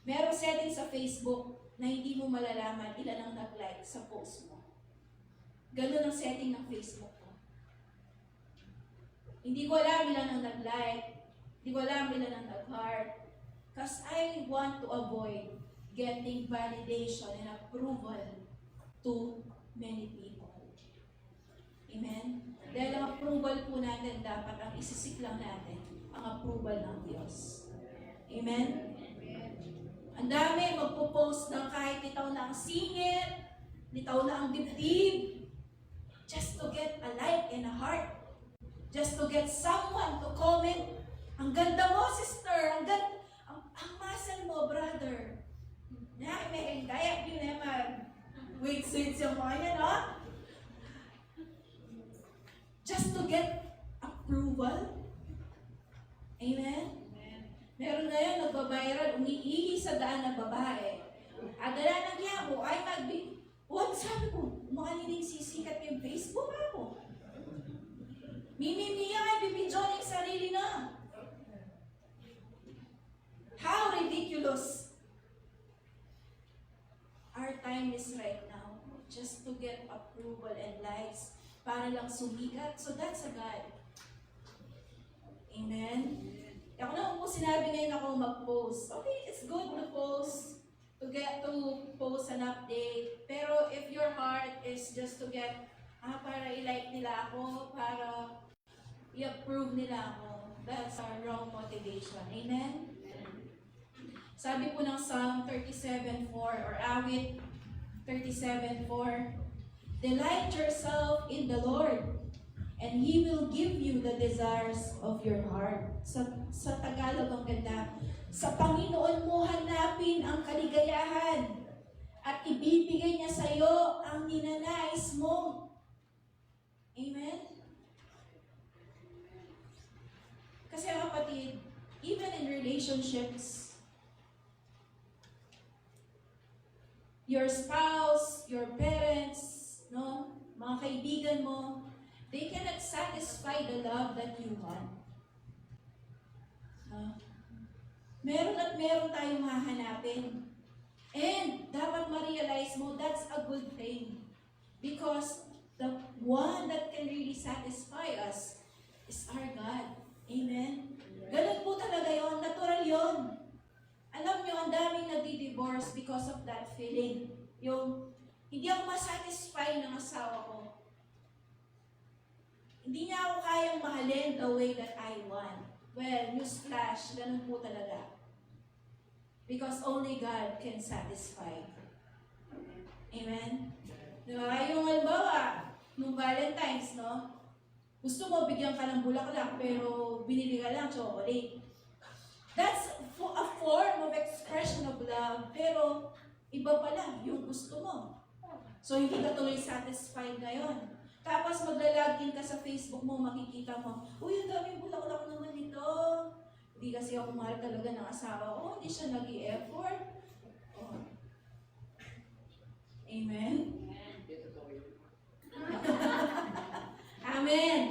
Merong setting sa Facebook na hindi mo malalaman ilan ang nag-like sa post mo. Ganun ang setting ng Facebook ko. Hindi ko alam ilan ang nag-like, hindi ko alam ilan ang nag-heart. Because I want to avoid getting validation and approval to many people. Amen? Dahil ang approval po natin dapat ang isisik lang natin ang approval ng Diyos. Amen? Ang dami magpo-post ng kahit itaw na ang singit, itaw na ang dibdib, just to get a like and a heart. Just to get someone to comment, ang ganda mo, sister, ang muscle mo, brother. May kaya yun naman. Wait, yung mga yan, no? Just to get approval. Amen? Meron ngayon, nagbabiral, umiihi sa daan na babae. Adala ng yabo, ay what sabi ko? Makaniling sisikat yung Facebook ako. Mimimiya ay bibidyon yung sarili na. How ridiculous. Our time is right now. Just to get approval and likes. Para lang sumikat. So that's a God. Amen? Ako na po sinabi ngayon ako mag-post. Okay, it's good to post. To post an update. Pero if your heart is just to get, para i-like nila ako, para i-approve nila ako, that's our wrong motivation. Amen? Sabi po ng Psalm 37:4 or Awit 37:4, delight yourself in the Lord, and He will give you the desires of your heart. Sa Tagalog ang ganda, sa Panginoon mo hanapin ang kaligayahan at ibibigay niya sa iyo ang ninanais mo. Amen? Kasi kapatid, even in relationships, your spouse, your parents, no, mga kaibigan mo, they cannot satisfy the love that you want. Meron at meron tayong hahanapin. And dapat ma-realize mo, that's a good thing. Because the one that can really satisfy us is our God. Amen? Ganun po talaga yon, natural yon. Alam nyo, ang daming nagdi-divorce because of that feeling. Yung, hindi ako masatisfy ng asawa ko. Hindi niya ako kayang mahalin the way that I want. Well, newsflash, ganun po talaga. Because only God can satisfy. Amen? Diba? Yung halimbawa, nung Valentine's, no? Gusto mo, bigyan ka ng bulaklak, pero binili ka lang chocolate. That's a form of expression of love, pero iba pala yung gusto mo. So, hindi ka tuloy satisfied ngayon. Tapos maglalagin ka sa Facebook mo, makikita mo, uy, ang daming bulaklak naman ito. Hindi kasi ako mahal talaga ng asawa ko, hindi siya nag-i-effort. Oh. Amen? Amen.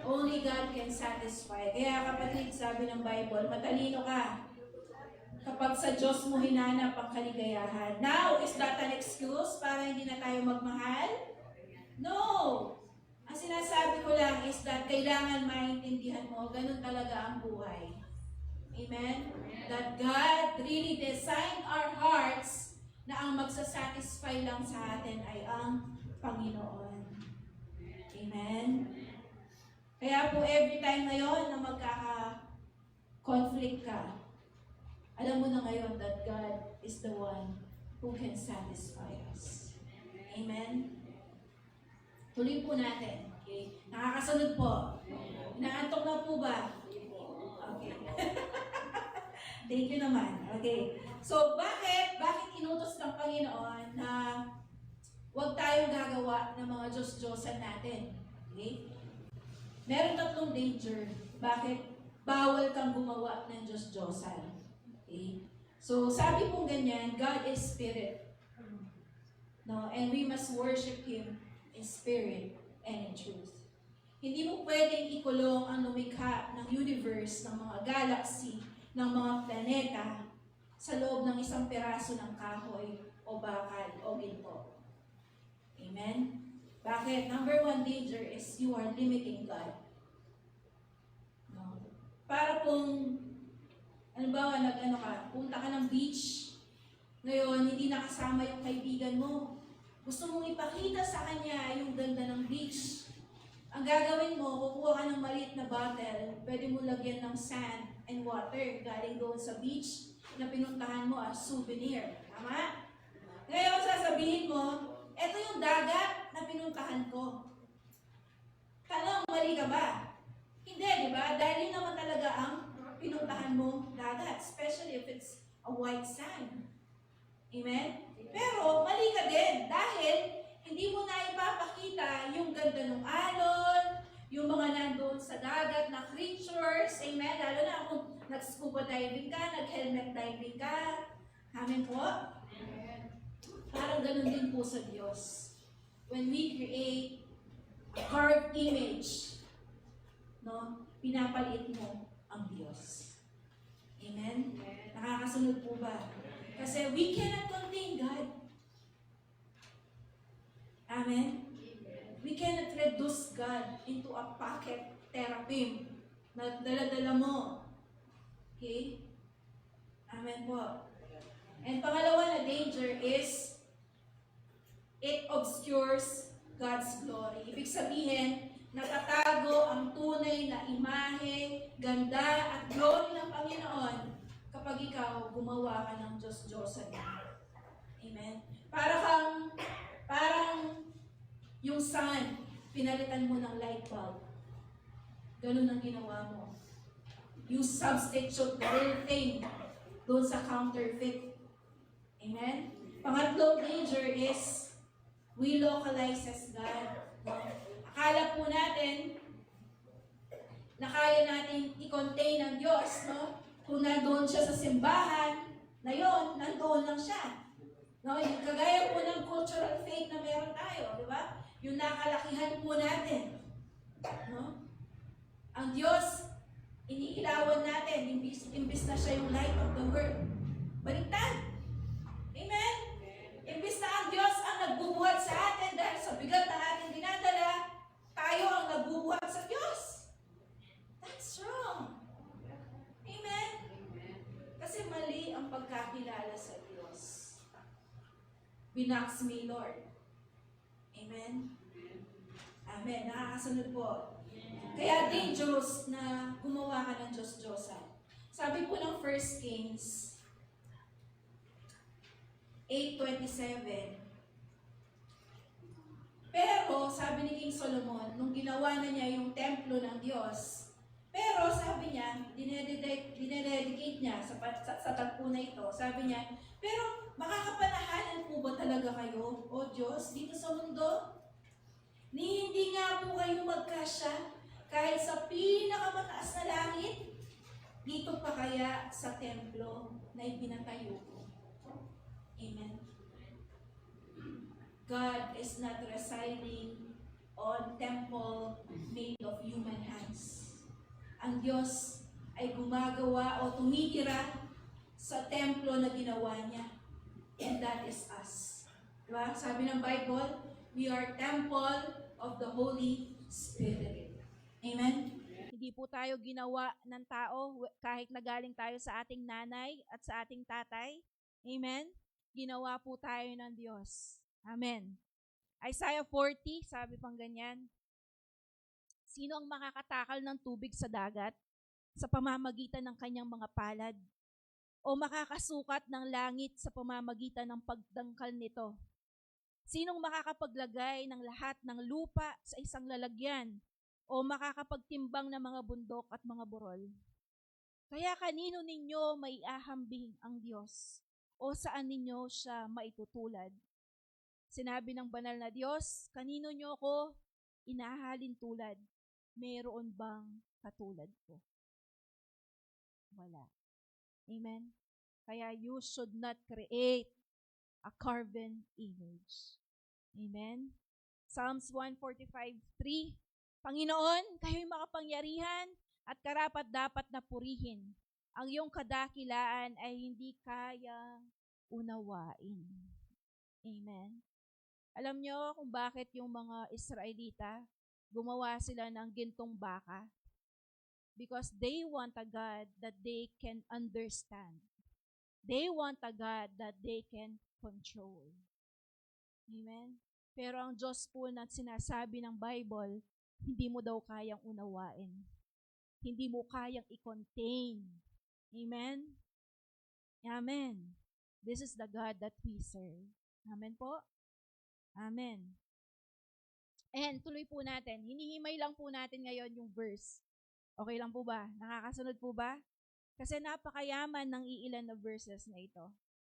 Only God can satisfy. Kaya kapatid, sabi ng Bible, matalino ka kapag sa Diyos mo hinanap ang kaligayahan. Now, is that an excuse para hindi na tayo magmahal? No! Ang sinasabi ko lang is that kailangan maintindihan mo, ganun talaga ang buhay. Amen? That God really designed our hearts na ang magsasatisfy lang sa atin ay ang Panginoon. Amen? Kaya po every time ngayon na magkaka-conflict ka, alam mo na ngayon that God is the one who can satisfy us. Amen? Tuloy po natin. Okay? Nakakasunod po. Inaantok na po ba? Okay. Thank you naman. Okay. So, bakit inutos ng Panginoon na huwag tayong gagawa ng mga Diyos-Diyosan natin? Okay? Meron tatlong danger. Bakit bawal kang gumawa ng Diyos-Diyosan? Okay? So, sabi pong ganyan, God is spirit. No? And we must worship Him in spirit and in truth. Hindi mo pwedeng ikulong ang lumikha ng universe, ng mga galaxy, ng mga planeta sa loob ng isang piraso ng kahoy o bakal o ginto. Amen? Bakit? Number one danger is you are limiting God. No? Para kung, halimbawa, punta ka ng beach, ngayon, hindi nakasama yung kaibigan mo. Gusto mong ipakita sa kanya yung ganda ng beach. Ang gagawin mo, kukuha ka ng maliit na bottle, pwede mo lagyan ng sand and water galing doon sa beach na pinuntahan mo as souvenir. Tama? Ngayon, sasabihin mo, eto yung dagat na pinuntahan ko. Tanong, mali ka ba? Hindi, di ba? Dahil yun naman talaga ang pinuntahan mo dagat, especially if it's a white sand. Amen? Pero mali ka din dahil hindi mo na ipapakita yung ganda ng alon, yung mga nandoon sa dagat na creatures. Amen? Lalo na kung nag-scuba diving ka, nag-helmet diving ka. Amen po? Amen. Parang ganun din po sa Diyos. When we create a carved image, no, pinapaliit mo ang Diyos. Amen? Nakakasunod po ba? Kasi we cannot contain God. Amen? We cannot reduce God into a pocket teraphim na dala-dala mo. Okay? Amen po. And pangalawa na danger is it obscures God's glory. Ibig sabihin, nakatago ang tunay na imahe, ganda at glory ng Panginoon kapag ikaw gumawa ka ng Diyos-Diyosan. Amen? Parang yung sun, pinalitan mo ng light bulb. Ganun ang ginawa mo. You substitute the real thing doon sa counterfeit. Amen? Pangatlong danger is we localize as God. Akala po natin na kaya natin i-contain ang Diyos, no? Kung nandoon siya sa simbahan, na yun, nandoon lang siya. No? Yung kagaya po ng cultural faith na meron tayo, di ba? Yung nakalakihan po natin. No? Ang Diyos, iniilawan natin, imbis na siya yung light of the world. Baliktad. Amen? Imbis na ang Diyos ang nagbubuhat sa atin dahil sa bigat na ating dinadala, tayo ang nagbubuhat sa Diyos. That's wrong. Amen? Kasi mali ang pagkakilala sa Diyos. Binax me, Lord. Amen? Amen. Nakakasunod po. Kaya dangerous na gumawa ka ng Diyos-Diyosan. Sabi po ng 1 Kings 8:27. Pero, sabi ni King Solomon, nung ginawa na niya yung templo ng Diyos, pero sabi niya, dinededicate niya sa tagpo na ito, sabi niya, pero makakapanahanan po ba talaga kayo, O Diyos, dito sa mundo? Ni hindi nga po kayo magkasya kahit sa pinakamataas na langit, dito pa kaya sa templo na ipinatayo ko. Amen. God is not residing on temple made of human hands. Ang Diyos ay gumagawa o tumitira sa templo na ginawa niya. And that is us. Diba? Sabi ng Bible, we are temple of the Holy Spirit. Amen? Hindi po tayo ginawa ng tao kahit nagaling tayo sa ating nanay at sa ating tatay. Amen? ginawa po tayo ng Diyos. Amen. Isaiah 40, sabi pang ganyan, sino ang makakatakal ng tubig sa dagat sa pamamagitan ng kanyang mga palad? O makakasukat ng langit sa pamamagitan ng pagdangkal nito? Sinong makakapaglagay ng lahat ng lupa sa isang lalagyan? O makakapagtimbang ng mga bundok at mga burol? Kaya kanino ninyo maiahambing ang Diyos? O saan ninyo siya maitutulad? Sinabi ng banal na Diyos, kanino nyo ako inahalin tulad? Mayroon bang katulad ko? Wala. Amen? Kaya you should not create a carven image. Amen? Psalms 145:3, Panginoon, kayo'y makapangyarihan at karapat dapat na purihin. Ang iyong kadakilaan ay hindi kayang unawain. Amen? Alam nyo kung bakit yung mga Israelita, gumawa sila ng gintong baka? Because they want a God that they can understand. They want a God that they can control. Amen? Pero ang Diyos po na sinasabi ng Bible, hindi mo daw kayang unawain. Hindi mo kayang i-contain. Amen? Amen. This is the God that we serve. Amen po? Amen. And tuloy po natin. Hinihimay lang po natin ngayon yung verse. Okay lang po ba? Nakakasunod po ba? Kasi napakayaman ng iilan na verses na ito.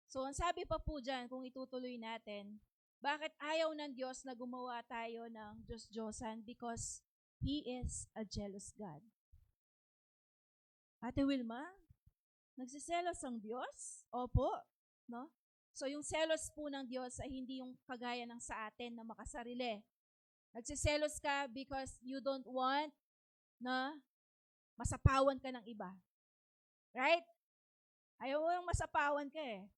So, ang sabi pa po dyan, kung itutuloy natin, bakit ayaw ng Diyos na gumawa tayo ng Diyos-Diyosan? Because He is a jealous God. Ate Wilma, nagsiselos ang Diyos? Opo. No? So, yung selos po ng Diyos ay hindi yung kagaya ng sa atin na makasarili. Nagsiselos ka because you don't want na masapawan ka ng iba. Right? Ayaw mo yung masapawan ka eh.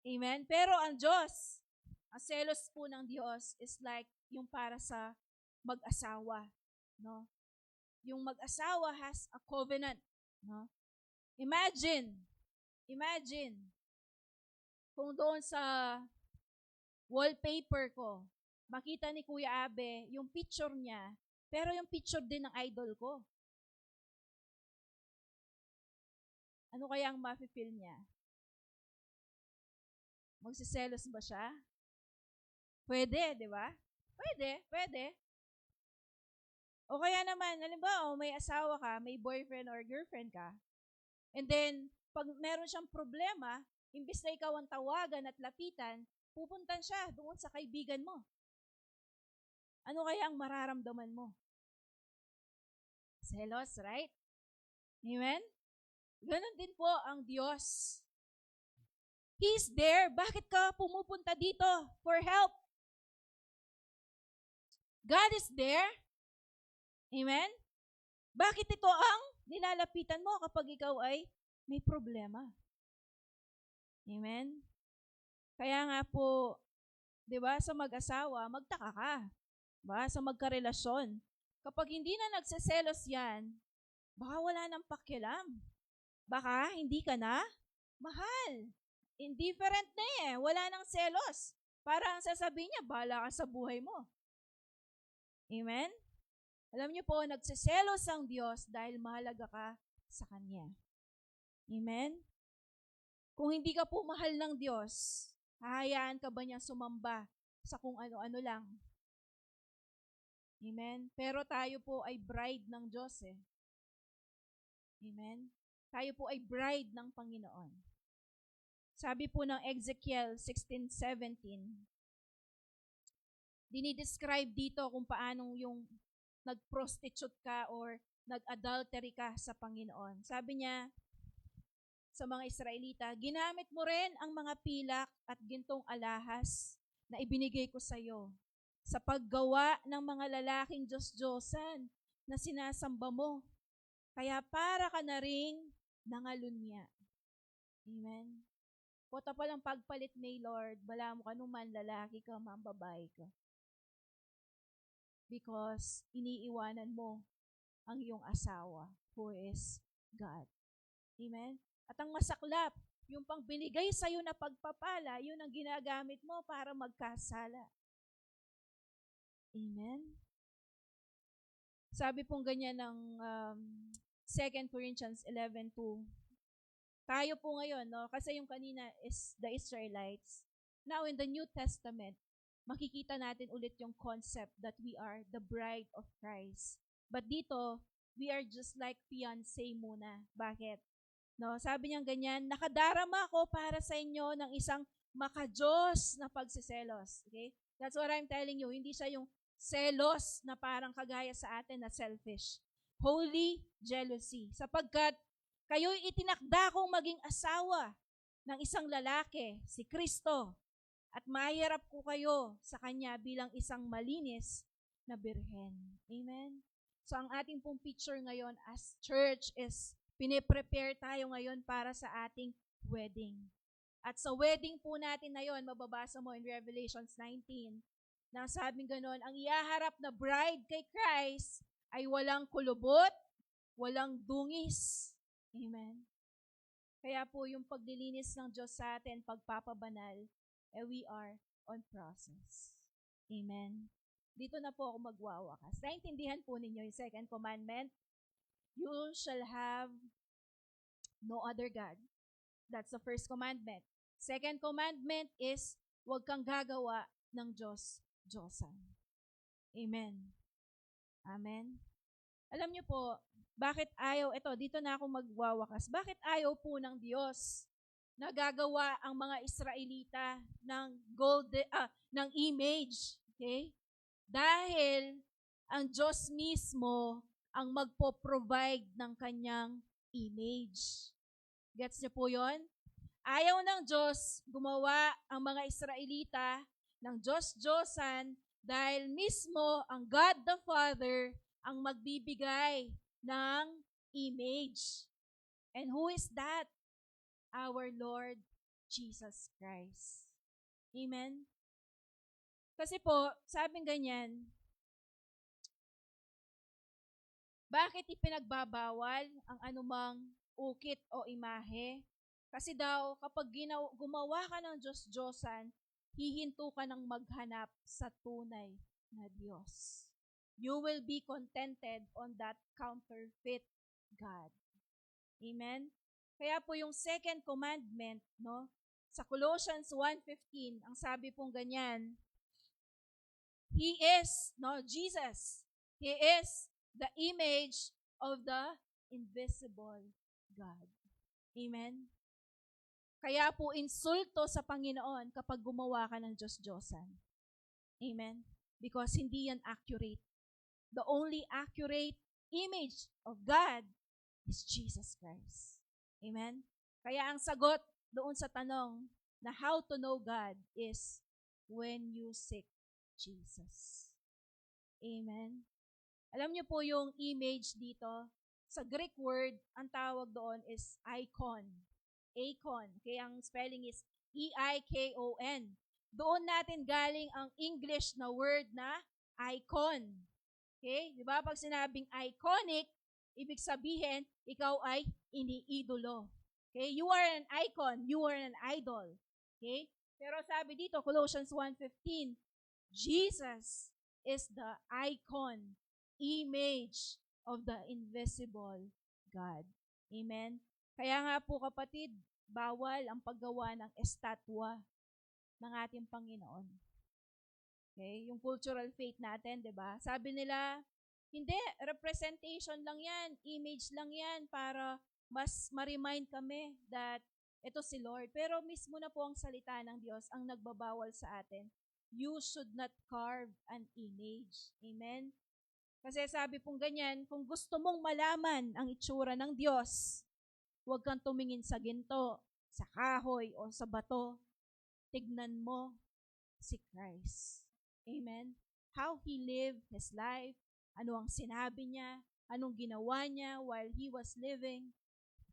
Amen? Pero ang Diyos, ang selos po ng Diyos is like yung para sa mag-asawa. No? Yung mag-asawa has a covenant. No? Imagine, kung doon sa wallpaper ko, makita ni Kuya Abe yung picture niya, pero yung picture din ng idol ko. Ano kaya ang mafe-feel niya? Magsiselos ba siya? Pwede, di ba? Pwede. O kaya naman, halimbawa, may asawa ka, may boyfriend or girlfriend ka, and then, pag meron siyang problema, imbis na ikaw ang tawagan at lapitan, pupuntan siya doon sa kaibigan mo. Ano kaya ang mararamdaman mo? Selos, right? Amen? Ganon din po ang Diyos. He's there. Bakit ka pumupunta dito for help? God is there. Amen? Bakit ito ang nilalapitan mo kapag ikaw ay may problema? Amen? Kaya nga po, di ba, sa mag-asawa, magtaka ka. Ba? Sa magkarelasyon. Kapag hindi na nagseselos yan, baka wala nang pakialam. Baka hindi ka na mahal. Indifferent na eh. Wala nang selos. Para ang sasabihin niya, bahala ka sa buhay mo. Amen? Alam niyo po, nagseselos ang Diyos dahil mahalaga ka sa Kanya. Amen? Kung hindi ka po mahal ng Diyos, hahayaan ka ba niya sumamba sa kung ano-ano lang? Amen? Pero tayo po ay bride ng Diyos eh. Amen? Tayo po ay bride ng Panginoon. Sabi po ng Ezekiel 16:17, dinidescribe dito kung paanong yung nag-prostitute ka or nag-adultery ka sa Panginoon. Sabi niya sa mga Israelita, ginamit mo rin ang mga pilak at gintong alahas na ibinigay ko sa iyo sa paggawa ng mga lalaking Diyos-Diyosan na sinasamba mo. Kaya para ka na ring nangalunya. Amen? Kota palang pagpalit may Lord, bala mo ka man lalaki ka, man babae ka. Because iniiwanan mo ang iyong asawa who is God. Amen? At ang masaklap, yung pang binigay sa'yo na pagpapala, yun ang ginagamit mo para magkasala. Amen? Sabi pong ganyan ng 2 Corinthians 11:2. Tayo po ngayon, no? Kasi yung kanina is the Israelites. Now in the New Testament, makikita natin ulit yung concept that we are the bride of Christ. But dito, we are just like fiancé muna. Bakit? No, sabi niya ganyan, nakadarama ako para sa inyo ng isang makajos na pagsiselos. Okay? That's what I'm telling you. Hindi siya yung selos na parang kagaya sa atin na selfish. Holy jealousy. Sapagkat kayo'y itinakda kong maging asawa ng isang lalaki, si Kristo, at mahirap ko kayo sa Kanya bilang isang malinis na birhen. Amen? So ang ating pong picture ngayon as church is piniprepare tayo ngayon para sa ating wedding. At sa wedding po natin na yon, mababasa mo in Revelations 19, na sabing ganon, ang ihaharap na bride kay Christ ay walang kulubot, walang dungis. Amen. Kaya po yung paglilinis ng Diyos sa atin, pagpapabanal, we are on process. Amen. Dito na po ako magwawakas. Naintindihan po ninyo yung second commandment. You shall have no other God. That's the first commandment. Second commandment is, huwag kang gagawa ng Diyos-Diyosan. Amen. Amen. Alam niyo po, bakit ayaw, dito na ako magwawakas, bakit ayaw po ng Diyos na gagawa ang mga Israelita ng ng image? Okay? Dahil ang Diyos mismo ang magpo-provide ng kanyang image. Gets niyo po yon? Ayaw ng Diyos gumawa ang mga Israelita ng Diyos-Diyosan dahil mismo ang God the Father ang magbibigay ng image. And who is that? Our Lord Jesus Christ. Amen? Kasi po, sabing ganyan, bakit ipinagbabawal ang anumang ukit o imahe? Kasi daw, kapag gumawa ka ng Diyos-Diyosan, hihinto ka ng maghanap sa tunay na Diyos. You will be contented on that counterfeit God. Amen? Kaya po yung second commandment, no? Sa Colossians 1:15, ang sabi pong ganyan, He is, Jesus, He is the image of the invisible God. Amen? Kaya po insulto sa Panginoon kapag gumawa ka ng Diyos-Diyosan. Amen? Because hindi yan accurate. The only accurate image of God is Jesus Christ. Amen? Kaya ang sagot doon sa tanong na how to know God is when you seek Jesus. Amen? Alam niyo po yung image dito, sa Greek word, ang tawag doon is icon. Icon. Kaya ang spelling is E-I-K-O-N. Doon natin galing ang English na word na icon. Okay? Di ba? Pag sinabing iconic, ibig sabihin, ikaw ay iniidolo. Okay? You are an icon. You are an idol. Okay? Pero sabi dito, Colossians 1:15, Jesus is the icon, image of the invisible God. Amen? Kaya nga po kapatid, bawal ang paggawa ng estatwa ng ating Panginoon. Okay? Yung cultural faith natin, di ba? Sabi nila, hindi, representation lang yan, image lang yan para mas ma-remind kami that ito si Lord. Pero mismo na po ang salita ng Diyos ang nagbabawal sa atin. You should not carve an image. Amen? Kasi sabi pong ganyan, kung gusto mong malaman ang itsura ng Diyos, huwag kang tumingin sa ginto, sa kahoy, o sa bato. Tignan mo si Christ. Amen? How He lived His life, ano ang sinabi niya, anong ginawa niya while He was living.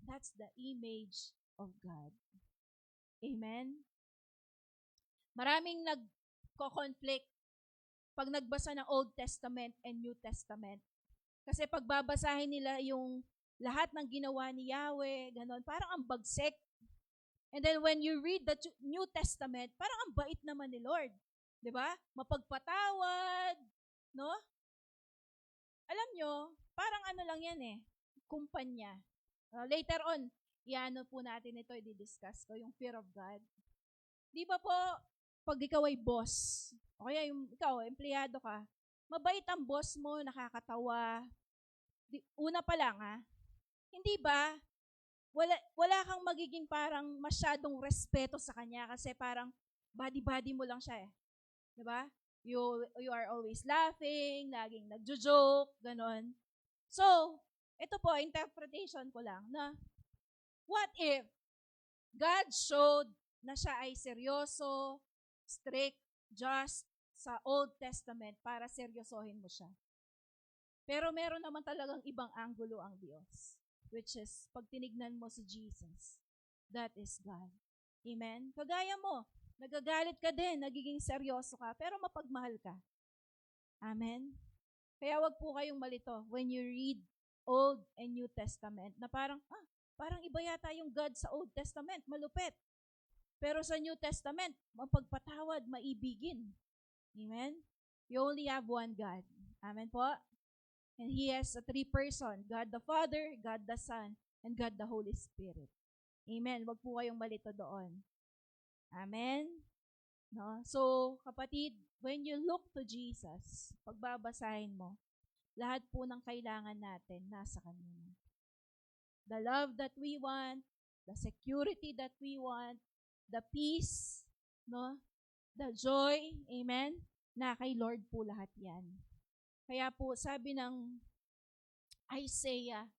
That's the image of God. Amen? Maraming nagko-conflict pag nagbasa ng Old Testament and New Testament. Kasi pag babasahin nila yung lahat ng ginawa ni Yahweh, ganon, parang ang bagsik. And then when you read the New Testament, parang ang bait naman ni Lord. 'Di ba? Mapagpatawad, no? Alam nyo, parang ano lang yan eh, kumpanya. Later on, iano po natin ito, i-discuss ko, yung fear of God. Di ba po, pag ikaw ay boss, o kaya yung ikaw, empleyado ka, mabait ang boss mo, nakakatawa. Una pa lang hindi ba, wala kang magiging parang masyadong respeto sa kanya kasi parang body-body mo lang siya eh. Di ba? You are always laughing, laging nagjo-joke, ganon. So, ito po, interpretation ko lang na what if God showed na siya ay seryoso, strict, just sa Old Testament para seryosohin mo siya. Pero meron naman talagang ibang anggulo ang Diyos, which is pag tinignan mo si Jesus, that is God. Amen? Kagaya mo, nagagalit ka din, nagiging seryoso ka, pero mapagmahal ka. Amen? Kaya wag po kayong malito when you read Old and New Testament na parang iba yata yung God sa Old Testament, malupit. Pero sa New Testament, mapagpatawad, maibigin. Amen? You only have one God. Amen po? And He has a three-person, God the Father, God the Son, and God the Holy Spirit. Amen? Wag po kayong malito doon. Amen? No? So, kapatid, when you look to Jesus, pagbabasahin mo, lahat po ng kailangan natin nasa Kanya. The love that we want, the security that we want, the peace, no? The joy, amen? Na kay Lord po lahat yan. Kaya po, sabi ng Isaiah,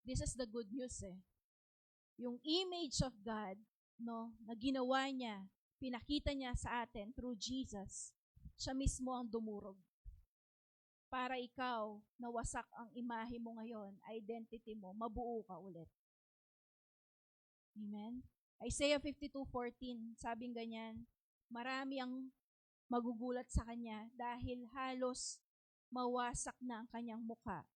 this is the good news Yung image of God, no, na ginawa niya, pinakita niya sa atin through Jesus, siya mismo ang dumurog. Para ikaw, nawasak ang imahe mo ngayon, identity mo, mabuo ka ulit. Amen? Isaiah 52:14, sabing ganyan, marami ang magugulat sa kanya dahil halos mawasak na ang kanyang mukha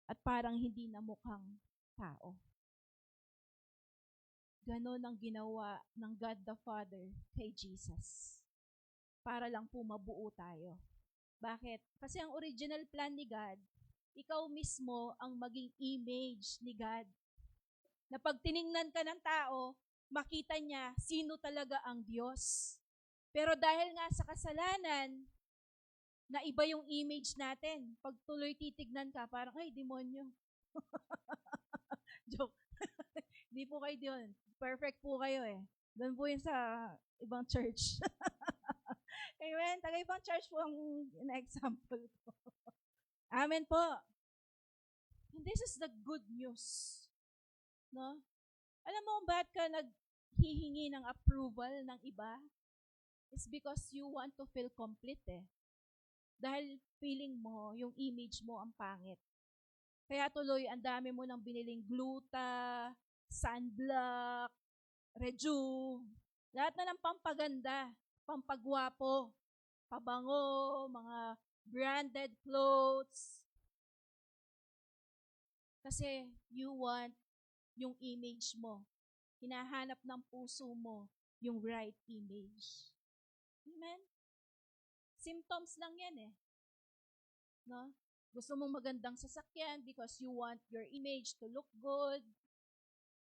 at parang hindi na mukhang tao. Ganon ang ginawa ng God the Father kay Jesus. Para lang po mabuo tayo. Bakit? Kasi ang original plan ni God, ikaw mismo ang maging image ni God. Na pag tiningnan ka ng tao, makita niya sino talaga ang Diyos. Pero dahil nga sa kasalanan, na iba yung image natin. Pag tuloy titignan ka, parang, ay, demonyo. Joke. Di po kayo doon. Perfect po kayo Doon po yun sa ibang church. Amen. Taga-ibang church po ang example ko. Amen po. And this is the good news. No? Alam mo bakit ka naghihingi ng approval ng iba? It's because you want to feel complete Dahil feeling mo, yung image mo ang pangit. Kaya tuloy, ang dami mo nang biniling gluta, sunblock, reju, lahat na ng pampaganda, pampagwapo, pabango, mga branded clothes. Kasi you want yung image mo. Hinahanap ng puso mo yung right image. Amen? Symptoms lang yan No? Gusto mong magandang sasakyan because you want your image to look good.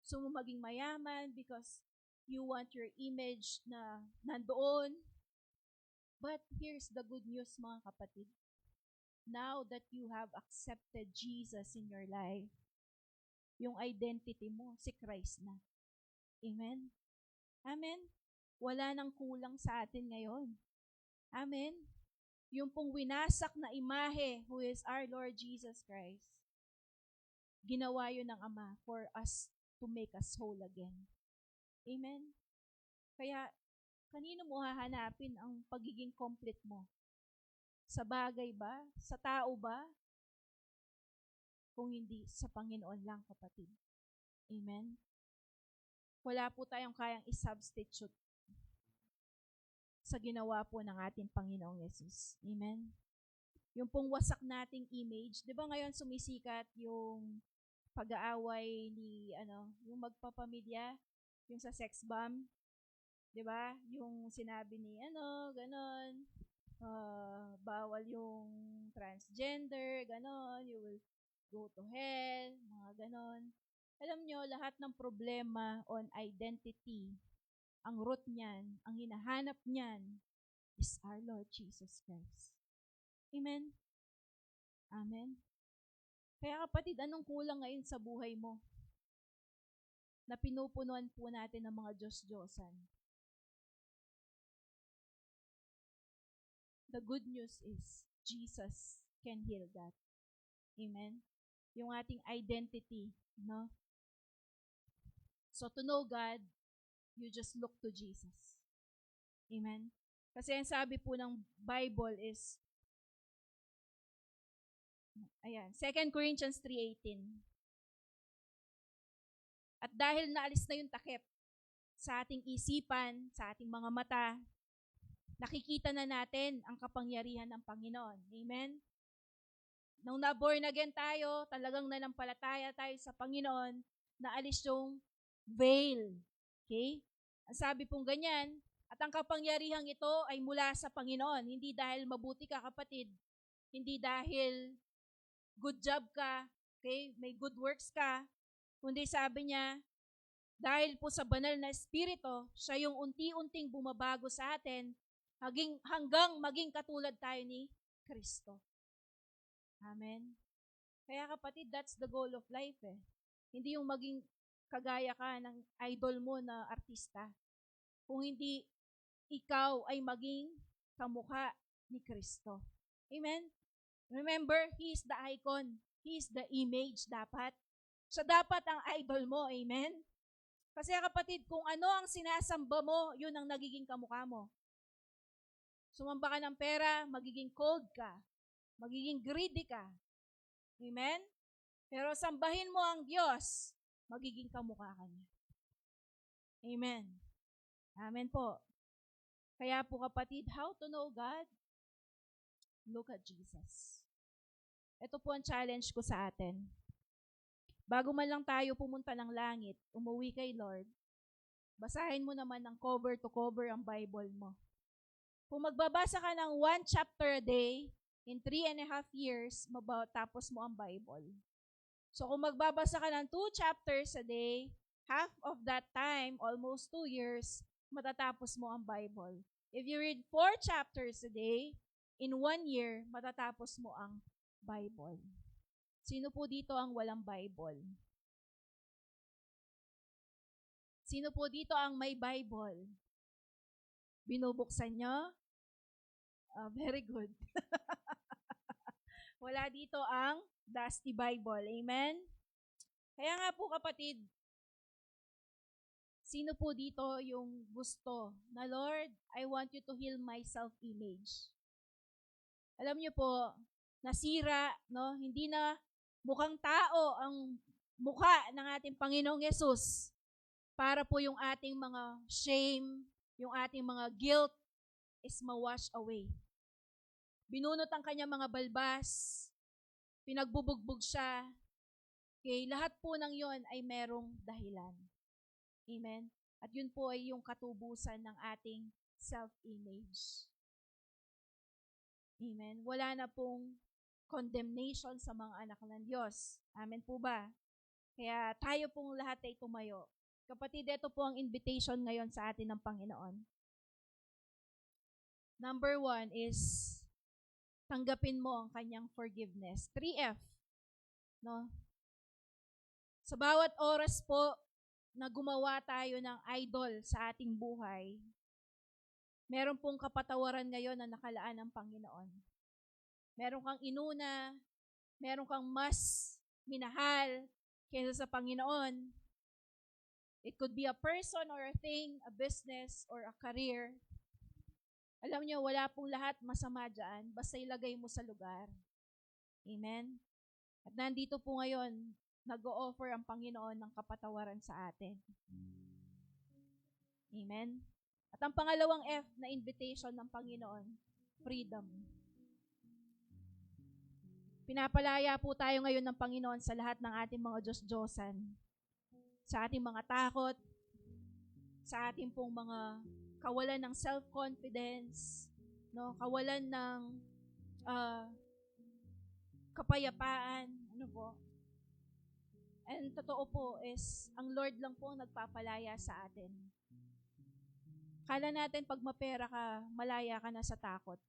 Gusto mong maging mayaman because you want your image na nandoon. But here's the good news, mga kapatid. Now that you have accepted Jesus in your life, yung identity mo, si Christ na. Amen? Amen? Wala nang kulang sa atin ngayon. Amen? Yung pong winasak na imahe, who is our Lord Jesus Christ, ginawa yun ng Ama for us to make us whole again. Amen? Kaya, kanino mo hahanapin ang pagiging complete mo? Sa bagay ba? Sa tao ba? Kung hindi, sa Panginoon lang, kapatid. Amen? Wala po tayong kayang i-substitute sa ginawa po ng ating Panginoong Yesus. Amen? Yung pong wasak nating image, di ba ngayon sumisikat yung pag-aaway ni, yung magpapamilya, Yung sa sex bomb, 'di ba? Yung sinabi ni ganon, bawal yung transgender, ganon, you will go to hell, mga ganon. Alam nyo, lahat ng problema on identity, ang root niyan, ang hinahanap niyan, is our Lord Jesus Christ. Amen? Amen? Kaya kapatid, anong kulang ngayon sa buhay mo na pinupunuan po natin ng mga Diyos-Diyosan? The good news is, Jesus can heal that. Amen? Yung ating identity, no? So to know God, you just look to Jesus. Amen? Kasi ang sabi po ng Bible is, 2 Corinthians 3:18. At dahil naalis na yung takip sa ating isipan, sa ating mga mata, nakikita na natin ang kapangyarihan ng Panginoon. Amen? Nung na-born again tayo, talagang nanampalataya tayo sa Panginoon, naalis yung veil. Okay? Ang sabi pong ganyan, at ang kapangyarihang ito ay mula sa Panginoon. Hindi dahil mabuti ka, kapatid. Hindi dahil good job ka, okay? May good works ka. Kundi sabi niya, dahil po sa banal na Espiritu, siya yung unti-unting bumabago sa atin hanggang maging katulad tayo ni Kristo. Amen? Kaya kapatid, that's the goal of life eh. Hindi yung maging kagaya ka ng idol mo na artista. Kung hindi ikaw ay maging kamukha ni Kristo. Amen? Remember, He is the icon. He is the image dapat. Siya dapat ang idol mo. Amen? Kasi kapatid, kung ano ang sinasamba mo, yun ang nagiging kamukha mo. Sumamba ka ng pera, magiging cold ka. Magiging greedy ka. Amen? Pero sambahin mo ang Diyos, magiging kamukha ka niya. Amen. Amen po. Kaya po kapatid, how to know God? Look at Jesus. Ito po ang challenge ko sa atin. Bago man lang tayo pumunta ng langit, umuwi kay Lord, basahin mo naman ng cover to cover ang Bible mo. Kung magbabasa ka ng 1 chapter a day, in 3.5 years, tapos mo ang Bible. So kung magbabasa ka ng 2 chapters a day, half of that time, almost 2 years, matatapos mo ang Bible. If you read 4 chapters a day, in 1 year, matatapos mo ang Bible. Sino po dito ang walang Bible? Sino po dito ang may Bible? Binubuksan nyo? Very good. Wala dito ang dusty Bible. Amen? Kaya nga po kapatid, sino po dito yung gusto na, Lord, I want you to heal my self-image. Alam niyo po, nasira, no? Hindi na mukhang tao ang mukha ng ating Panginoong Yesus para po yung ating mga shame, yung ating mga guilt is ma-wash away. Binunot ang kanyang mga balbas, pinagbubugbog siya. Okay, lahat po ng yon ay merong dahilan. Amen? At yun po ay yung katubusan ng ating self-image. Amen? Wala na pong condemnation sa mga anak ng Diyos. Amen po ba? Kaya tayo pong lahat ay tumayo. Kapatid, ito po ang invitation ngayon sa atin ng Panginoon. Number 1 is tanggapin mo ang kanyang forgiveness. 3F. No? Sa bawat oras po na gumawa tayo ng idol sa ating buhay, meron pong kapatawaran ngayon na nakalaan ng Panginoon. Meron kang inuna, meron kang mas minahal kaysa sa Panginoon. It could be a person or a thing, a business or a career. Alam niyo, wala pong lahat masama dyan, basta ilagay mo sa lugar. Amen? At nandito po ngayon, nag-o-offer ang Panginoon ng kapatawaran sa atin. Amen? At ang pangalawang F na invitation ng Panginoon, freedom. Pinapalaya po tayo ngayon ng Panginoon sa lahat ng ating mga Diyos-Diyosan, sa ating mga takot, sa ating pong mga kawalan ng self-confidence, no? Kawalan ng ah, kapayapaan, ano po. And totoo po is, ang Lord lang po ang nagpapalaya sa atin. Kala natin pag mapera ka, malaya ka na sa takot.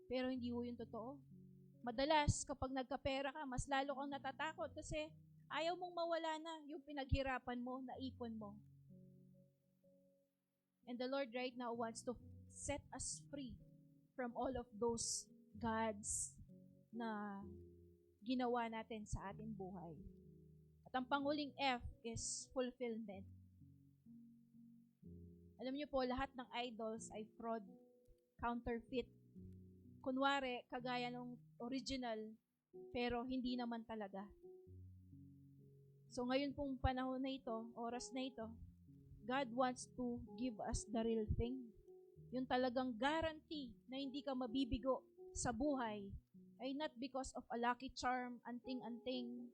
Pero hindi po yun totoo. Madalas, kapag nagkapera ka, mas lalo kang natatakot kasi ayaw mong mawala na yung pinaghirapan mo, naipon mo. And the Lord right now wants to set us free from all of those gods na ginawa natin sa ating buhay. At ang panghuling F is fulfillment. Alam niyo po, lahat ng idols ay fraud, counterfeit. Kunwari, kagaya ng original, pero hindi naman talaga. So ngayon pong panahon na ito, oras na ito, God wants to give us the real thing. Yung talagang guarantee na hindi ka mabibigo sa buhay ay not because of a lucky charm, anting-anting,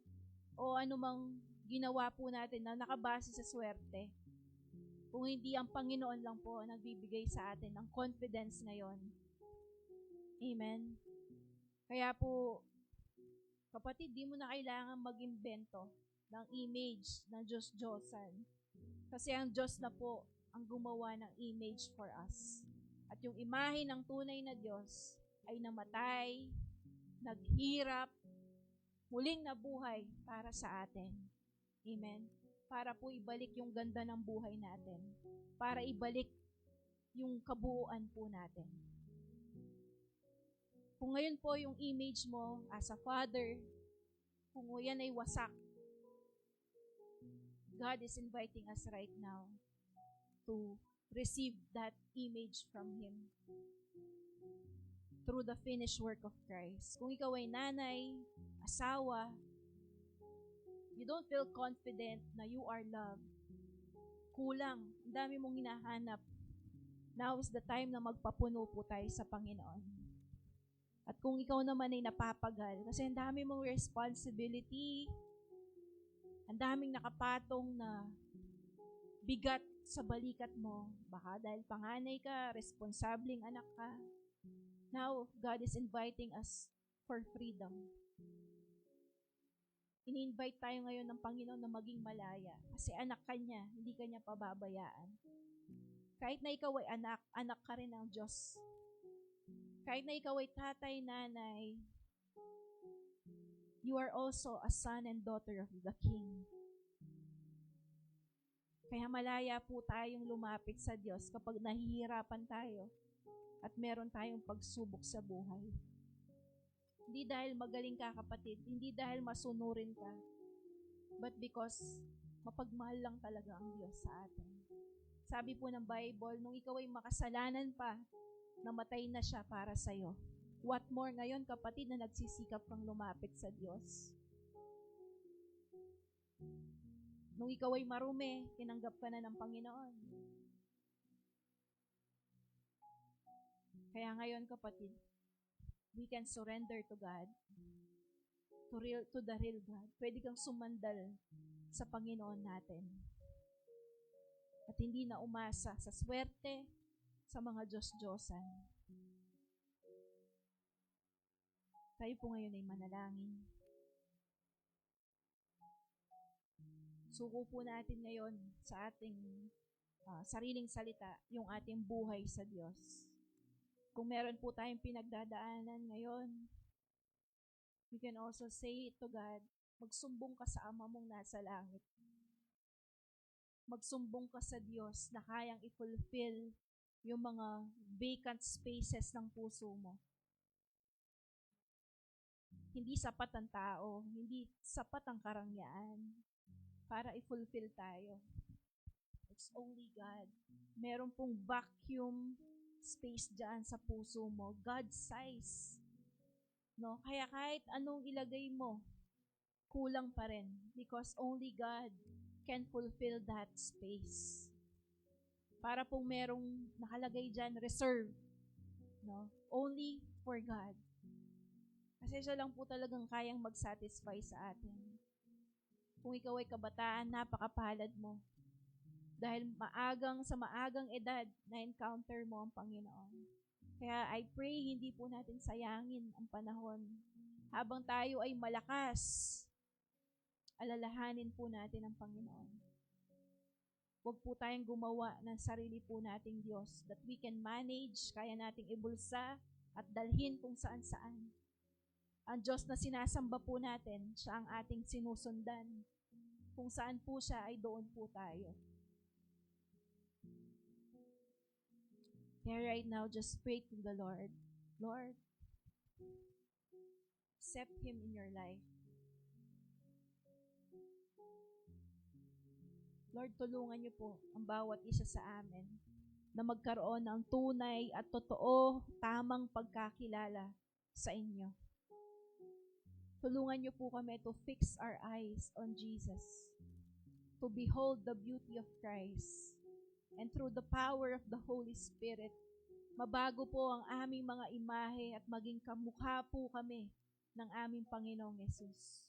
o anumang ginawa po natin na nakabase sa swerte. Kung hindi ang Panginoon lang po ang nagbibigay sa atin ng confidence ngayon. Amen. Kaya po, kapatid, di mo na kailangan mag-imbento ng image ng Diyos-Diyosan. Kasi ang Diyos na po ang gumawa ng image for us. At yung imahe ng tunay na Diyos ay namatay, naghirap, muling nabuhay para sa atin. Amen. Para po ibalik yung ganda ng buhay natin. Para ibalik yung kabuuan po natin. Kung ngayon po yung image mo as a father, kung yan ay wasak, God is inviting us right now to receive that image from Him through the finished work of Christ. Kung ikaw ay nanay, asawa, you don't feel confident na you are loved, kulang, ang dami mong hinahanap, now is the time na magpapuno po tayo sa Panginoon. At kung ikaw naman ay napapagal, kasi ang dami mong responsibility, ang daming nakapatong na bigat sa balikat mo, baka dahil panganay ka, responsabling anak ka, now God is inviting us for freedom. Ini-invite tayo ngayon ng Panginoon na maging malaya, kasi anak ka niya, hindi ka niya pababayaan. Kahit na ikaw ay anak, anak ka rin ng Diyos. Kahit na ikaw ay tatay, nanay, you are also a son and daughter of the King. Kaya malaya po tayong lumapit sa Diyos kapag nahihirapan tayo at meron tayong pagsubok sa buhay. Hindi dahil magaling ka, kapatid, hindi dahil masunurin ka, but because mapagmahal lang talaga ang Diyos sa atin. Sabi po ng Bible, nung ikaw ay makasalanan pa, namatay na siya para sa'yo. What more ngayon, kapatid, na nagsisikap kang lumapit sa Diyos? Nung ikaw ay marumi, tinanggap ka na ng Panginoon. Kaya ngayon, kapatid, we can surrender to God, to the real God. Pwede kang sumandal sa Panginoon natin. At hindi na umasa sa swerte, sa mga Diyos-Diyosan. Tayo po ngayon ay manalangin. Suko po natin ngayon sa ating sariling salita, yung ating buhay sa Diyos. Kung meron po tayong pinagdadaanan ngayon, you can also say it to God. Magsumbong ka sa Ama mong nasa langit. Magsumbong ka sa Diyos na kayang i-fulfill yung mga vacant spaces ng puso mo. Hindi sapat ang tao, hindi sapat ang karangyaan para i-fulfill tayo. It's only God. Meron pong vacuum space dyan sa puso mo, God size. No? Kaya kahit anong ilagay mo, kulang pa rin because only God can fulfill that space. Para pong merong nakalagay dyan, reserve. No? Only for God. Kasi siya lang po talagang kayang mag-satisfy sa atin. Kung ikaw ay kabataan, napakapalad mo. Dahil sa maagang edad, na-encounter mo ang Panginoon. Kaya I pray, hindi po natin sayangin ang panahon. Habang tayo ay malakas, alalahanin po natin ang Panginoon. Huwag po tayong gumawa ng sarili po nating Diyos that we can manage, kaya nating ibulsa at dalhin kung saan-saan. Ang Diyos na sinasamba po natin, siya ang ating sinusundan. Kung saan po siya, ay doon po tayo. Kaya right now, just pray to the Lord. Lord, accept Him in your life. Lord, tulungan niyo po ang bawat isa sa amin na magkaroon ng tunay at totoo, tamang pagkakilala sa inyo. Tulungan niyo po kami to fix our eyes on Jesus, to behold the beauty of Christ, and through the power of the Holy Spirit, mabago po ang aming mga imahe at maging kamukha po kami ng aming Panginoong Yesus.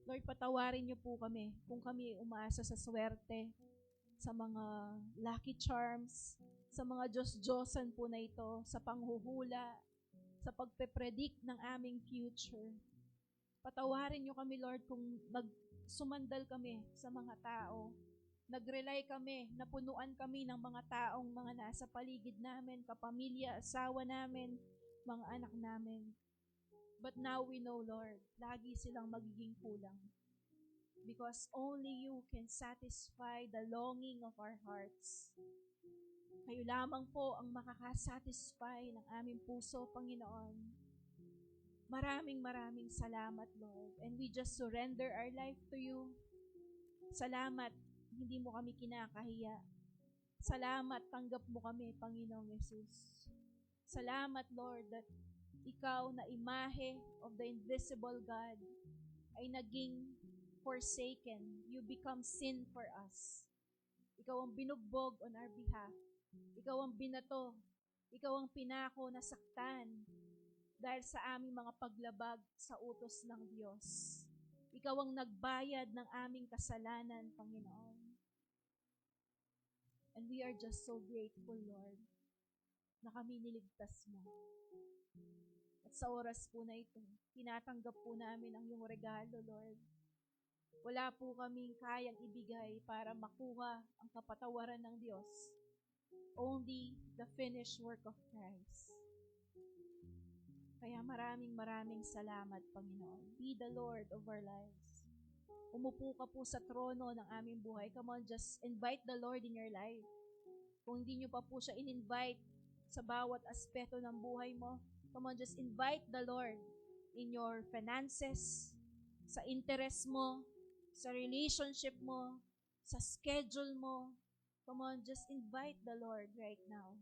Lord, patawarin niyo po kami kung kami umaasa sa swerte, sa mga lucky charms, sa mga Diyos-Diyosan po na ito, sa panghuhula, sa pagpe-predict ng aming future. Patawarin niyo kami, Lord, kung nagsumandal kami sa mga tao, nag-rely kami, napunuan kami ng mga taong mga nasa paligid namin, kapamilya, asawa namin, mga anak namin. But now we know, Lord, lagi silang magiging kulang. Because only you can satisfy the longing of our hearts. Kayo lamang po ang makakasatisfy ng aming puso, Panginoon. Maraming salamat, Lord. And we just surrender our life to you. Salamat, hindi mo kami kinakahiya. Salamat, tanggap mo kami, Panginoong Yesus. Salamat, Lord, that ikaw na imahe of the invisible God ay naging forsaken. You become sin for us. Ikaw ang binugbog on our behalf. Ikaw ang binato. Ikaw ang pinako na saktan dahil sa aming mga paglabag sa utos ng Diyos. Ikaw ang nagbayad ng aming kasalanan, Panginoon. And we are just so grateful, Lord, na kami niligtas mo. At sa oras po na ito, tinatanggap po namin ang iyong regalo, Lord. Wala po kaming kayang ibigay para makuha ang kapatawaran ng Diyos. Only the finished work of Christ. Kaya maraming salamat, Panginoon. Be the Lord of our lives. Umupo ka po sa trono ng aming buhay. Come on, just invite the Lord in your life. Kung hindi nyo pa po siya in-invite sa bawat aspeto ng buhay mo, come on, just invite the Lord in your finances, sa interest mo, sa relationship mo, sa schedule mo. Come on, just invite the Lord right now.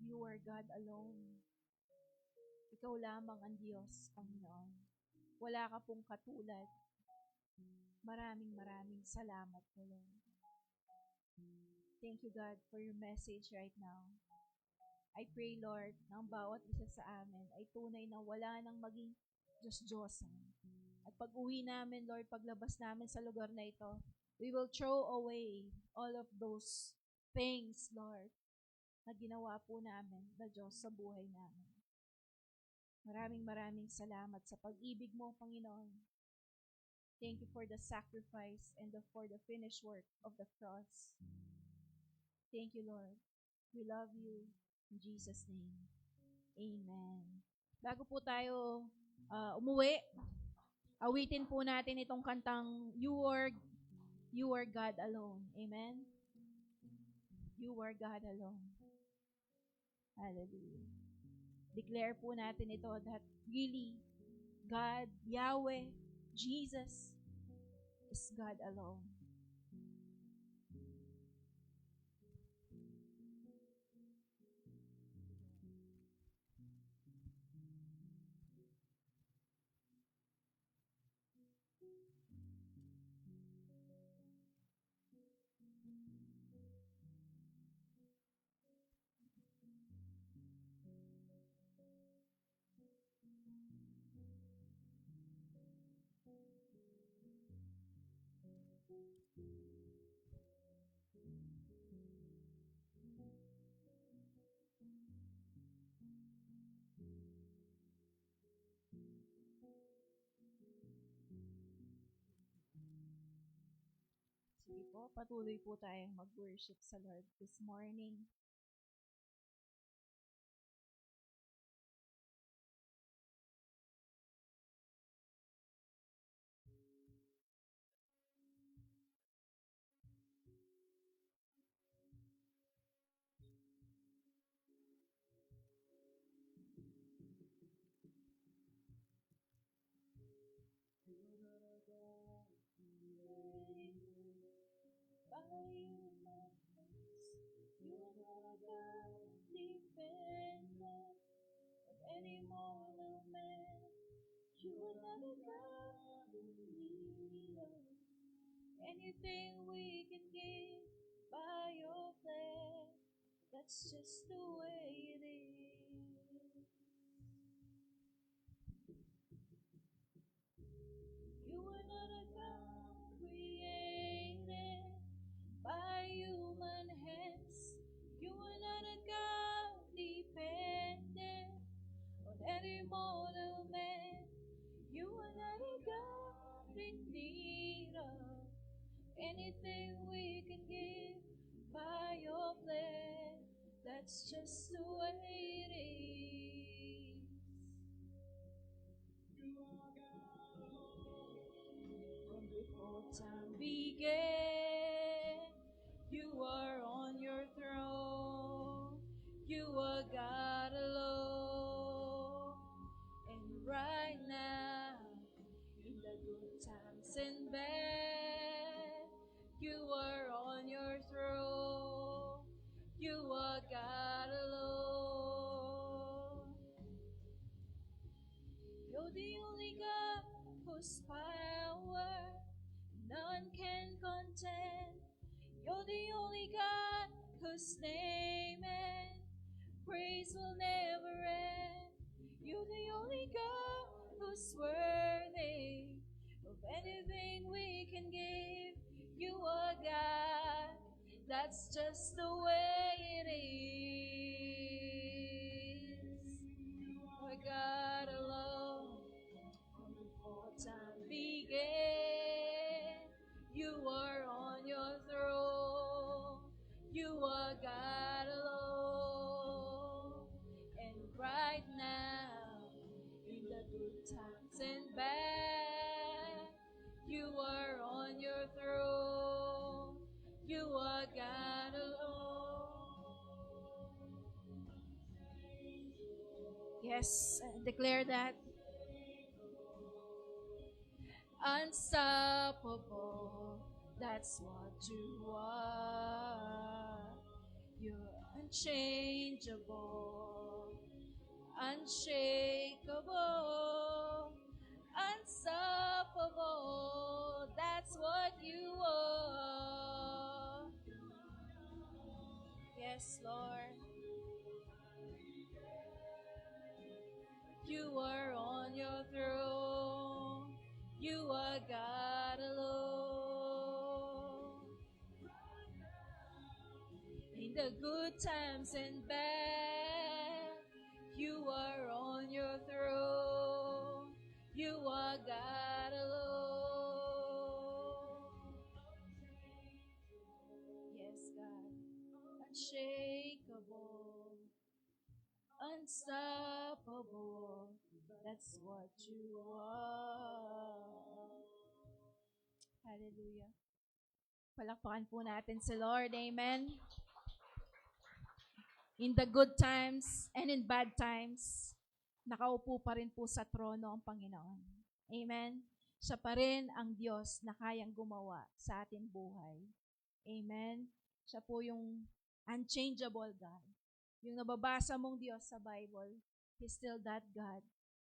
You are God alone. Ikaw lamang ang Diyos, Panginoon. Wala ka pong katulad. Maraming salamat po, Lord. Thank you, God, for your message right now. I pray, Lord, na ang bawat isa sa amin ay tunay na wala nang maging Diyos-Diyosan. At pag uwi namin, Lord, paglabas namin sa lugar na ito, we will throw away all of those things, Lord, na ginawa po namin na Diyos sa buhay namin. Maraming salamat sa pag-ibig mo, Panginoon. Thank you for the sacrifice and for the finished work of the cross. Thank you, Lord. We love you. In Jesus' name. Amen. Bago po tayo umuwi, awitin po natin itong kantang You are God alone. Amen? You are God alone. Hallelujah. Declare po natin ito that really, God, Yahweh, Jesus is God alone. Sige po, patuloy po tayong mag-worship sa Lord this morning. You are not a God dependent on any mortal man. You are not a God in need of anything we can give by your plan. That's just the way it is. You are not a God created by human hands. You are not a God dependent on any mortal man. You are not a God in need of anything we can give by your plan. That's just the way it is. From before time began, you are on your throne. You are God alone. And right now, in the good times and bad, you are on your throne. You are God alone. You're the only God whose power none can contend. You're the only God whose name and praise will never end. You're the only God who's worthy of anything we can give. You are God, that's just the way it is. You are God alone. From before time began, you are on your throne. You are God alone. And right now, in the good times and bad, you are on your throne. You are God alone. Yes, declare that. Unstoppable, that's what you are. You're unchangeable, unshakable, unstoppable, that's what you are. Yes, Lord. You are on your throne. You are God alone. In the good times and bad, you are on your throne. You are God alone. Yes, God. Unshakable, unstoppable. That's what you are. Hallelujah. Palakpakan po natin si Lord. Amen. In the good times and in bad times, nakaupo pa rin po sa trono ang Panginoon. Amen. Siya pa rin ang Diyos na kayang gumawa sa ating buhay. Amen. Siya po yung unchangeable God. Yung nababasa mong Diyos sa Bible, He's still that God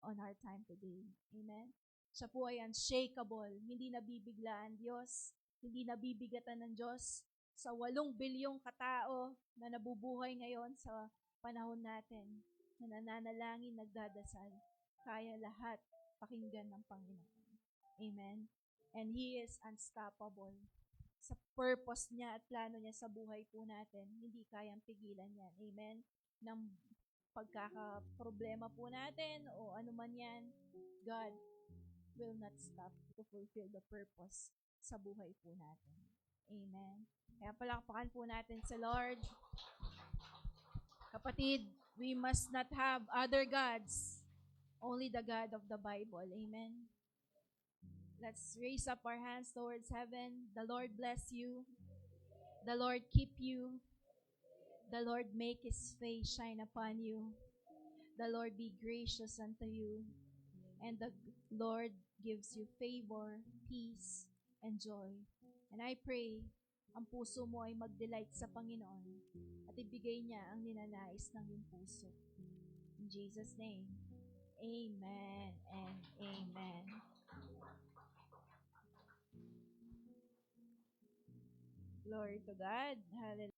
on our time today. Amen. Siya po ay unshakable, hindi nabibigla ang Diyos, hindi nabibigatan ng Diyos sa 8 bilyong katao na nabubuhay ngayon sa panahon natin, na nananalangin, nagdadasal. Kaya lahat pakinggan ng Panginoon. Amen. And He is unstoppable. Sa purpose niya at plano niya sa buhay po natin, hindi kayang pigilan yan. Amen? Ng pagkakaproblema po natin o ano man yan, God will not stop to fulfill the purpose sa buhay po natin. Amen. Kaya palakpakan po natin sa Lord. Kapatid, we must not have other gods, only the God of the Bible. Amen. Let's raise up our hands towards heaven. The Lord bless you. The Lord keep you. The Lord make His face shine upon you. The Lord be gracious unto you. And the Lord gives you favor, peace, and joy. And I pray, ang puso mo ay mag-delight sa Panginoon at ibigay niya ang ninanais ng iyong puso. In Jesus' name, amen and amen. Glory to God. Hallelujah.